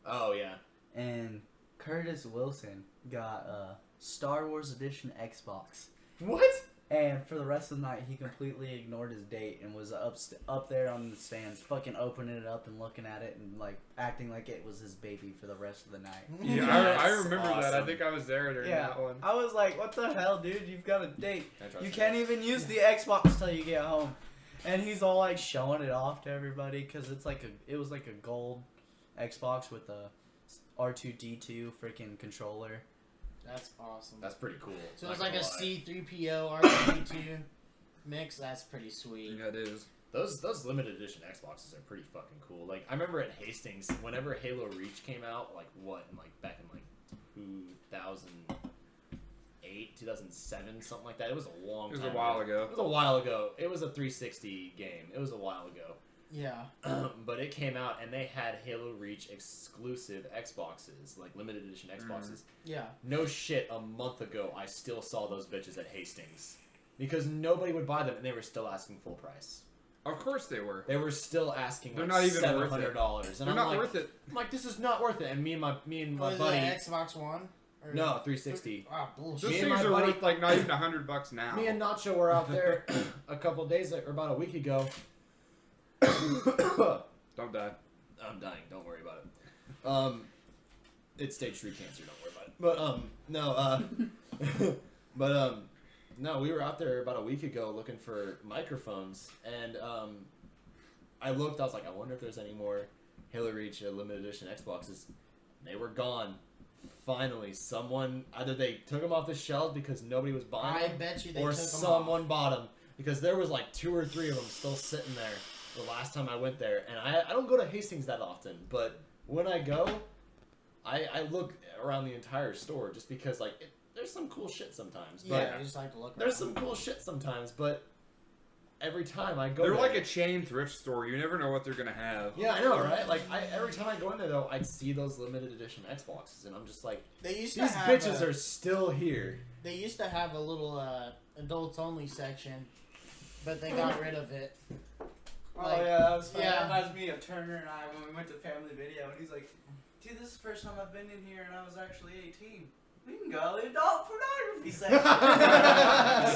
Oh yeah. and Curtis Wilson got a Star Wars Edition Xbox. What? And for the rest of the night, he completely ignored his date and was up there on the stands, fucking opening it up and looking at it and like acting like it was his baby for the rest of the night. Yeah, I That's remember that. I awesome. think I was there during Yeah, that one. I was like, "What the hell, dude? You've got a date. I trust You can't even use the Xbox till you get home." And he's all like showing it off to everybody because it was like a gold Xbox with a R2D2 freaking controller. That's awesome. That's pretty cool. So not it's like gonna a lie. C3PO R2D2 mix. That's pretty sweet. Yeah, it is. Those limited edition Xboxes are pretty fucking cool. Like I remember at Hastings, whenever Halo Reach came out, back in 2008, 2007, something like that. It was a long It was time a while ago. It was a while ago. It was a 360 game. It was a while ago. Yeah. But it came out and they had Halo Reach exclusive Xboxes, like limited edition Xboxes. Yeah. No shit, a month ago I still saw those bitches at Hastings. Because nobody would buy them and they were still asking full price. Of course they were. They were still asking They're like not even worth it. $700. And They're I'm not like, worth it. I'm like, this is not worth it. And me and my Was buddy, it Xbox One? Or- no, 360. Ah, bullshit. Those Me and things my are buddy- worth like not even $100 now. Me and Nacho were out there a couple days or about a week ago. Don't die. I'm dying. Don't worry about it. It's stage 3 cancer. Don't worry about it. No, we were out there about a week ago looking for microphones, and I looked. I was like, I wonder if there's any more Halo Reach limited edition Xboxes. They were gone. Finally, someone either they took them off the shelves because nobody was buying I them, bet you they or took 'em someone off. bought them because there was like 2 or 3 of them still sitting there. The last time I went there, and I don't go to Hastings that often, but when I go, I look around the entire store just because like there's some cool shit sometimes. But Yeah, I just like to look. there's around. some cool shit sometimes, but every time I go, They're there, like a chain thrift store. You never know what they're gonna have. yeah, I know, right? Like every time I go in there though, I'd see those limited edition Xboxes, and I'm just like, They used to these have bitches are still here. They used to have a little adults only section, but they got rid of it. Oh yeah, that was fun. Yeah. That reminds me of Turner and I when we went to Family Video, and he's like, "Dude, this is the first time I've been in here, and I was actually 18. We can go to the adult pornography section."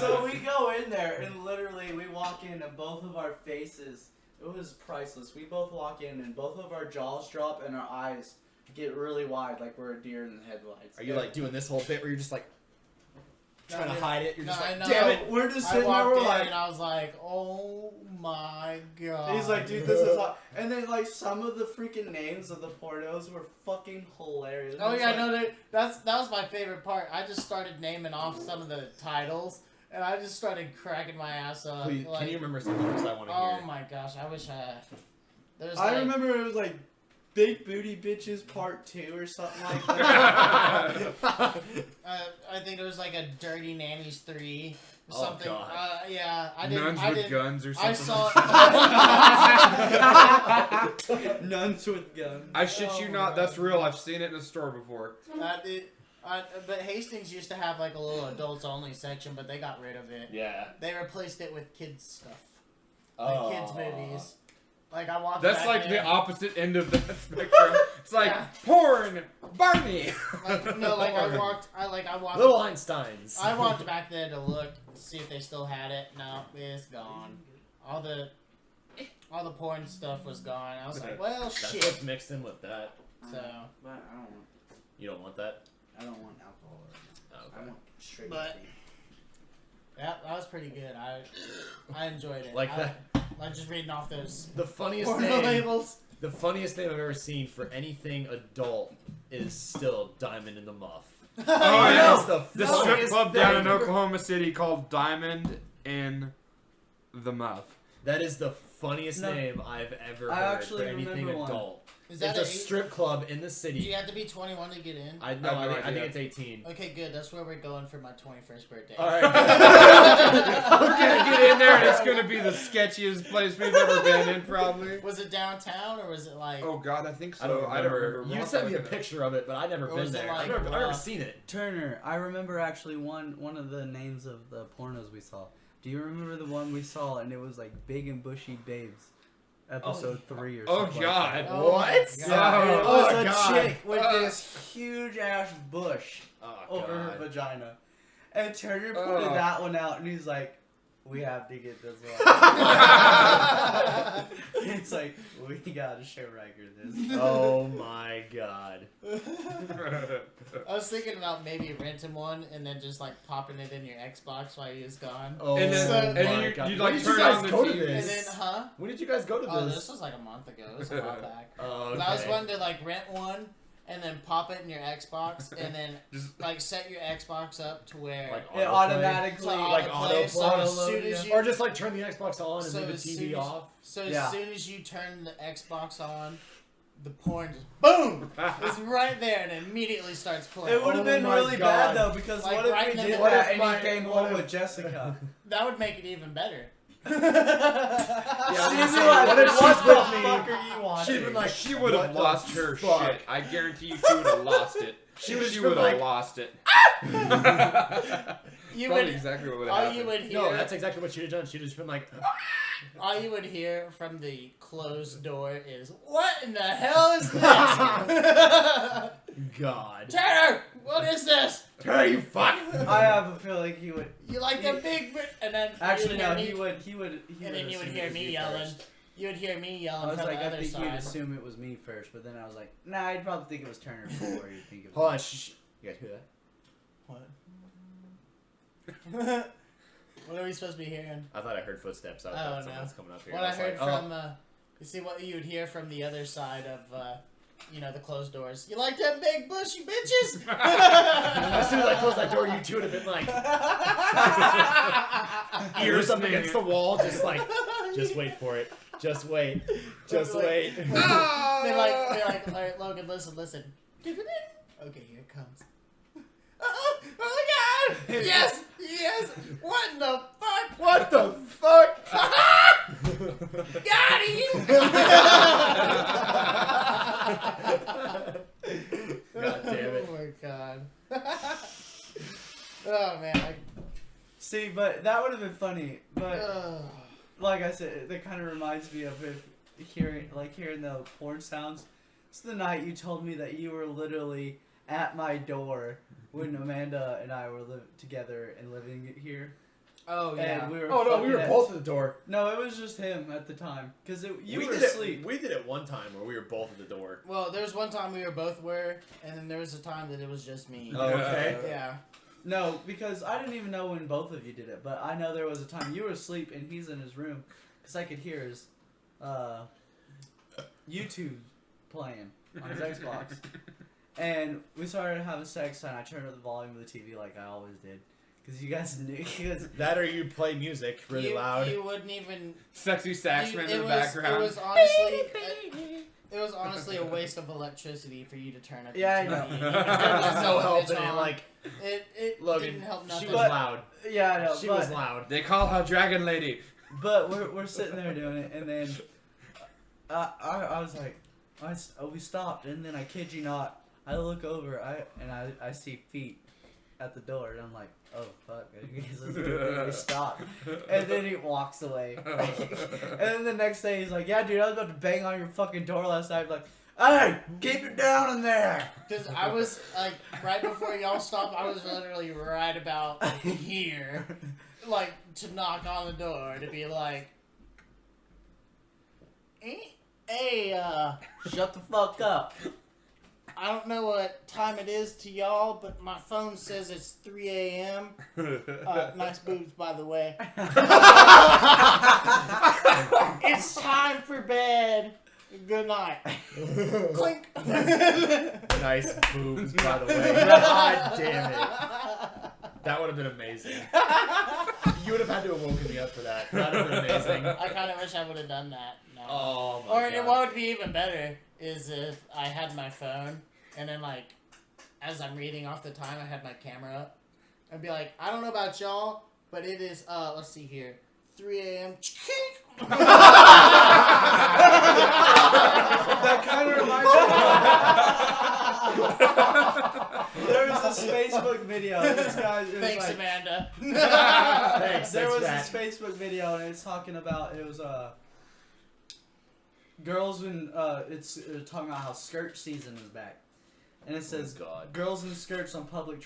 So we go in there, and literally we walk in, and both of our faces, it was priceless. We both walk in, and both of our jaws drop, and our eyes get really wide, like we're a deer in the headlights. Are you like doing this whole bit where you're just like trying to hide it? You're just No, like, I know. damn it. We're just I sitting there, walked we're in like, and I was like, "Oh my god!" he's like, dude, this is hot. And then like some of the freaking names of the pornos were fucking hilarious. Oh It's yeah, like, no, that was my favorite part. I just started naming off some of the titles, and I just started cracking my ass up. Please, like, can you remember some of those I want to oh hear? my gosh, I wish I. There's I like, remember it was like Big Booty Bitches Part 2 or something like that. I think there was like a Dirty Nannies 3 or Oh, something. God. Yeah, I didn't. Nuns I with didn't. guns or I something. saw. Nuns with guns. I shit Oh you my not. That's God. real. I've seen it in a store before. But Hastings used to have like a little adults only section, but they got rid of it. Yeah. They replaced it with kids stuff, Oh. like kids movies. Like I walked. That's back like there, the opposite end of the spectrum. It's like Yeah. porn, Barney. Like, no, like I walked. Little Einsteins. I walked back there to look, see if they still had it. No, it's gone. All the porn stuff was gone. I was like, well, That's shit. what's mixed in with that. So, But I don't want. You don't want that? I don't want alcohol. Oh, I okay. want straight. But- that was pretty good. I enjoyed it. Like that. Like just reading off those The funniest porno name. labels. The funniest name I've ever seen for anything adult is still Diamond in the Muff. Oh, That yeah. is the The strip funniest club down in thing. Oklahoma City called Diamond in the Muff. That is the funniest No. name I've ever I heard actually for anything remember one. adult. Is that It's a strip club in the Do city. you have to be 21 to get in? I have know. no I think idea. it's 18. Okay, good. That's where we're going for my 21st birthday. All right. I'm gonna get in there and it's gonna be the sketchiest place we've ever been in, probably. Was it downtown or was it like? Oh God, I think so. I don't remember. Rock You sent me a like that. picture of it, but I've never Or been was it there. like, I've never seen it. Turner, I remember actually one of the names of the pornos we saw. Do you remember the one we saw and it was like Big and Bushy Babes? Episode 3 or Oh something. God. Like that. Oh, What? my Yeah, God. it Oh, was a God. chick with this huge ass bush Oh, over her God. vagina. And Turner Oh. pointed that one out and he's like, we have to get this one. It's like, we gotta show Ryker this. Oh my God. I was thinking about maybe renting one and then just like popping it in your Xbox while he was gone. Oh And then- my and then you- God. you'd, When like, did you turn guys on the go to TV. And this? then, huh? When did you guys go to Oh, this? this was like a month ago. It was a while back. Oh, But I was okay. wanting to like rent one and then pop it in your Xbox and then Just like set your Xbox up to where Like It autoplay? automatically So like autoplay, autoplay, so as soon as you Or just like turn the Xbox on and So leave the as soon TV as- off. so Yeah. as soon as you turn the Xbox on, the porn just boom! It's right there and it immediately starts playing. It would have Oh been my really God. bad though because Like, what if right we in did the- what that if and my- he came what home if- with Jessica? That would make it even better. She'd be I'm like, saying, what if she's what the with me? fuck are you watching? She'd been like, she would have what the lost her fuck? shit. I guarantee you, she would have lost it. She would've She been would have like- lost it. You Probably would exactly what would all have you happened. would hear No, that's exactly what she'd have done. She'd have just been like, all you would hear from the closed door is, "What in the hell is this?" God. Tanner, what is this? Hey, you fuck! I have a feeling he would. You like a big bit, and then Actually, you no. would He would. and then you would hear me yelling, you would hear me I yelling was from like, the I other think you'd side. assume it was me first, but then I was like, nah, I'd probably think it was Turner before you'd think it was Hold on, me. shh. You guys hear that? What? What are we supposed to be hearing? I thought I heard footsteps. I Oh, thought no. someone's coming up here. What I was heard like, from, you see what you would hear from the other side of, the closed doors. You like them big bushy bitches? As soon as I closed that door, you two would have been like ears up against the wall, just wait for it. Just wait. Just wait. They're like, all right, Logan, listen. Okay, here it comes. Oh my God! Yes! What in the fuck? What the fuck? Got him! God damn it. Oh my God. Oh man. See, but that would have been funny. But Ugh. like I said, that kind of reminds me of hearing the porn sounds. It's the night you told me that you were literally at my door when Amanda and I were together and living here. Oh yeah. And we were Oh no, we were fucking both at the door. No, it was just him at the time. Because you we were did asleep. We did it one time where we were both at the door. Well, there was one time we both were, and then there was a time that it was just me. Oh, okay. Yeah. No, because I didn't even know when both of you did it. But I know there was a time you were asleep and he's in his room. Because I could hear his YouTube playing on his Xbox. And we started having sex and I turned up the volume of the TV like I always did. Because you guys knew. That or you play music really loud. You wouldn't even. Sexy saxman in the It background. was honestly. It was honestly a waste of electricity for you to turn up. Yeah, I the know. TV. There was no help in it. on. Like, It Logan, didn't help nothing. she was loud. Yeah, I know. She but, was loud. They call her Dragon Lady. But we're sitting there doing it, and then I was like, we stopped, and then I kid you not, I look over, I see feet at the door, and I'm like, oh fuck, I guess it's a good thing we stopped. And then he walks away. And then the next day he's like, yeah, dude, I was about to bang on your fucking door last night. I'm like, hey, keep it down in there. Because I was, like, right before y'all stopped, I was literally right about here. Like, to knock on the door, to be like, hey, Shut the fuck up. I don't know what time it is to y'all, but my phone says it's 3 a.m. Nice boobs, by the way. It's time for bed. Good night. Clink. Nice boobs, by the way. God damn it. That would have been amazing. You would have had to have woken me up for that. That would have been amazing. I kind of wish I would have done that. No. Oh my Or god. what would be even better is if I had my phone and then, like, as I'm reading off the time, I had my camera up. I'd be like, I don't know about y'all, but it is, let's see here, 3 a.m. That kind of reminds me. There was this Facebook video. This guy. It was Thanks, like, Amanda. Thanks, there was Jack. this Facebook video, and it's talking about girls when it's talking about how skirt season is back, and it says God. girls in skirts on public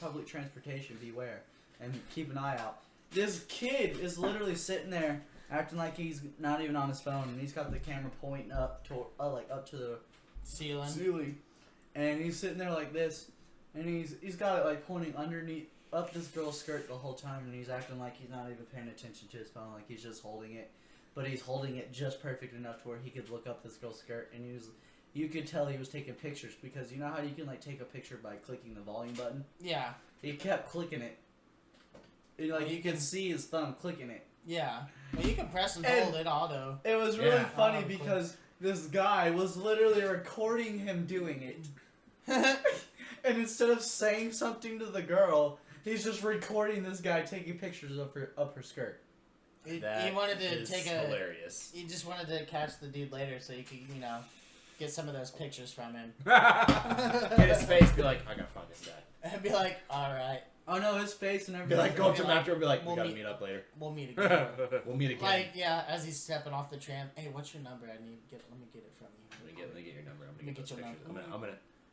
public transportation, beware and keep an eye out. This kid is literally sitting there acting like he's not even on his phone, and he's got the camera pointing up to up to the ceiling, and he's sitting there like this, and he's got it like pointing underneath up this girl's skirt the whole time, and he's acting like he's not even paying attention to his phone, like he's just holding it, but he's holding it just perfect enough to where he could look up this girl's skirt, and you could tell he was taking pictures, because you know how you can like take a picture by clicking the volume button? Yeah. He kept clicking it. And, like you can see his thumb clicking it. Yeah. Well, you can press and And- hold it auto. It was really Yeah. funny Oh, because this guy was literally recording him doing it. And instead of saying something to the girl, he's just recording this guy taking pictures of her skirt. He That wanted to is take hilarious. He just wanted to catch the dude later so you could, get some of those pictures from him. Get his face, be like, I gotta find this guy. And be like, alright, Oh no, his face and Be everything. like, go up to him like, after and be like, we we'll gotta meet- meet up later. we'll meet again. We'll meet again. Like, yeah, as he's stepping off the tram. Hey, what's your number? Let me get it from you. Let me get your number. I'm Let gonna me get get those your pictures. number.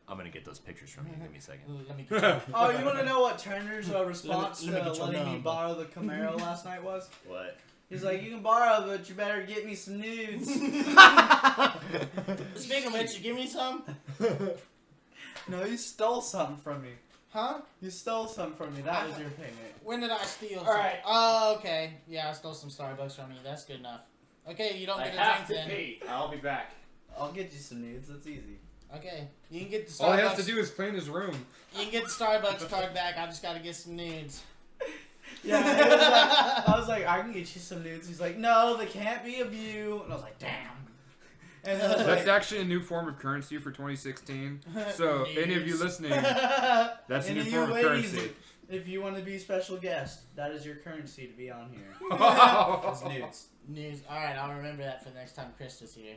I'm gonna get those pictures from you. Give me a second. Let me get your Oh, you want to know what Turner's response let me to get your letting me number. borrow the Camaro last night was? What? He's like, you can borrow, but you better get me some nudes. Speaking of which, you give me some? No, you stole something from me. Huh? You stole something from me. That was your payment. When did I steal? All right. Oh, okay. Yeah, I stole some Starbucks from you. That's good enough. Okay, you don't I get a have drink to then. pee. I'll be back. I'll get you some nudes. That's easy. Okay, you can get the Starbucks. All he has to do is clean his room. You can get the Starbucks card back. I just gotta get some nudes. Yeah, it was like, I was like, I can get you some nudes. He's like, no, they can't be of you. And I was like, damn. And then I was That's like, actually a new form of currency for 2016. So, any of you Nudes. listening, that's a any new of you form of ladies, currency. if you want to be special guest, that is your currency to be on here. It's nudes. Nudes. All right, I'll remember that for the next time Krista's here.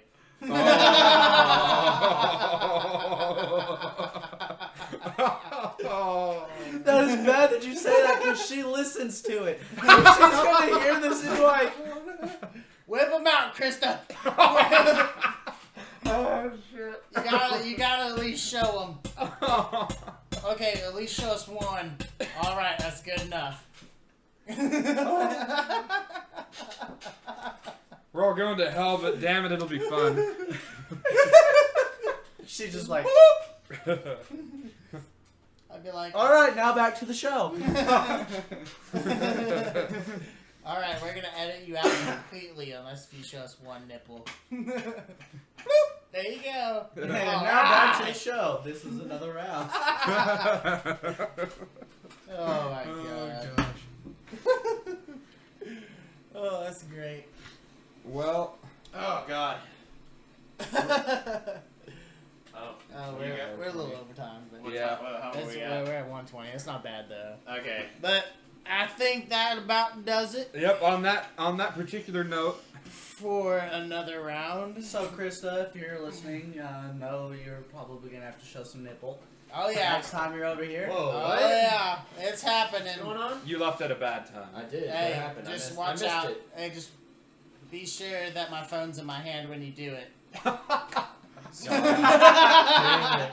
That is bad that you say that because she listens to it. She's gonna hear this and be like, Whip them out, Krista. Oh shit! You gotta at least show them. Okay, at least show us one. All right, that's good enough. We're all going to hell, but damn it, it'll be fun. she just like, I'd be like, all right, now back to the show. all right, we're gonna edit you out completely unless you show us one nipple. Bloop, there you go. And All now back to the right. show. This is another round. Oh my god. gosh. Oh, that's great. Well, Oh God. Oh. We're You a got little 20. overtime, but What Yeah. time- how that's, are we we're at? at 120. It's not bad though. Okay. But I think that about does it yep. On that particular note, for another round. So, Krista, if you're listening, know you're probably gonna have to show some nipple Oh yeah. next time you're over here. Whoa. Oh What? yeah. It's happening. What's going on? you left at a bad time. I did. Hey, what happened? just I watch missed out. It. Hey, just be sure that my phone's in my hand when you do it. Dang it.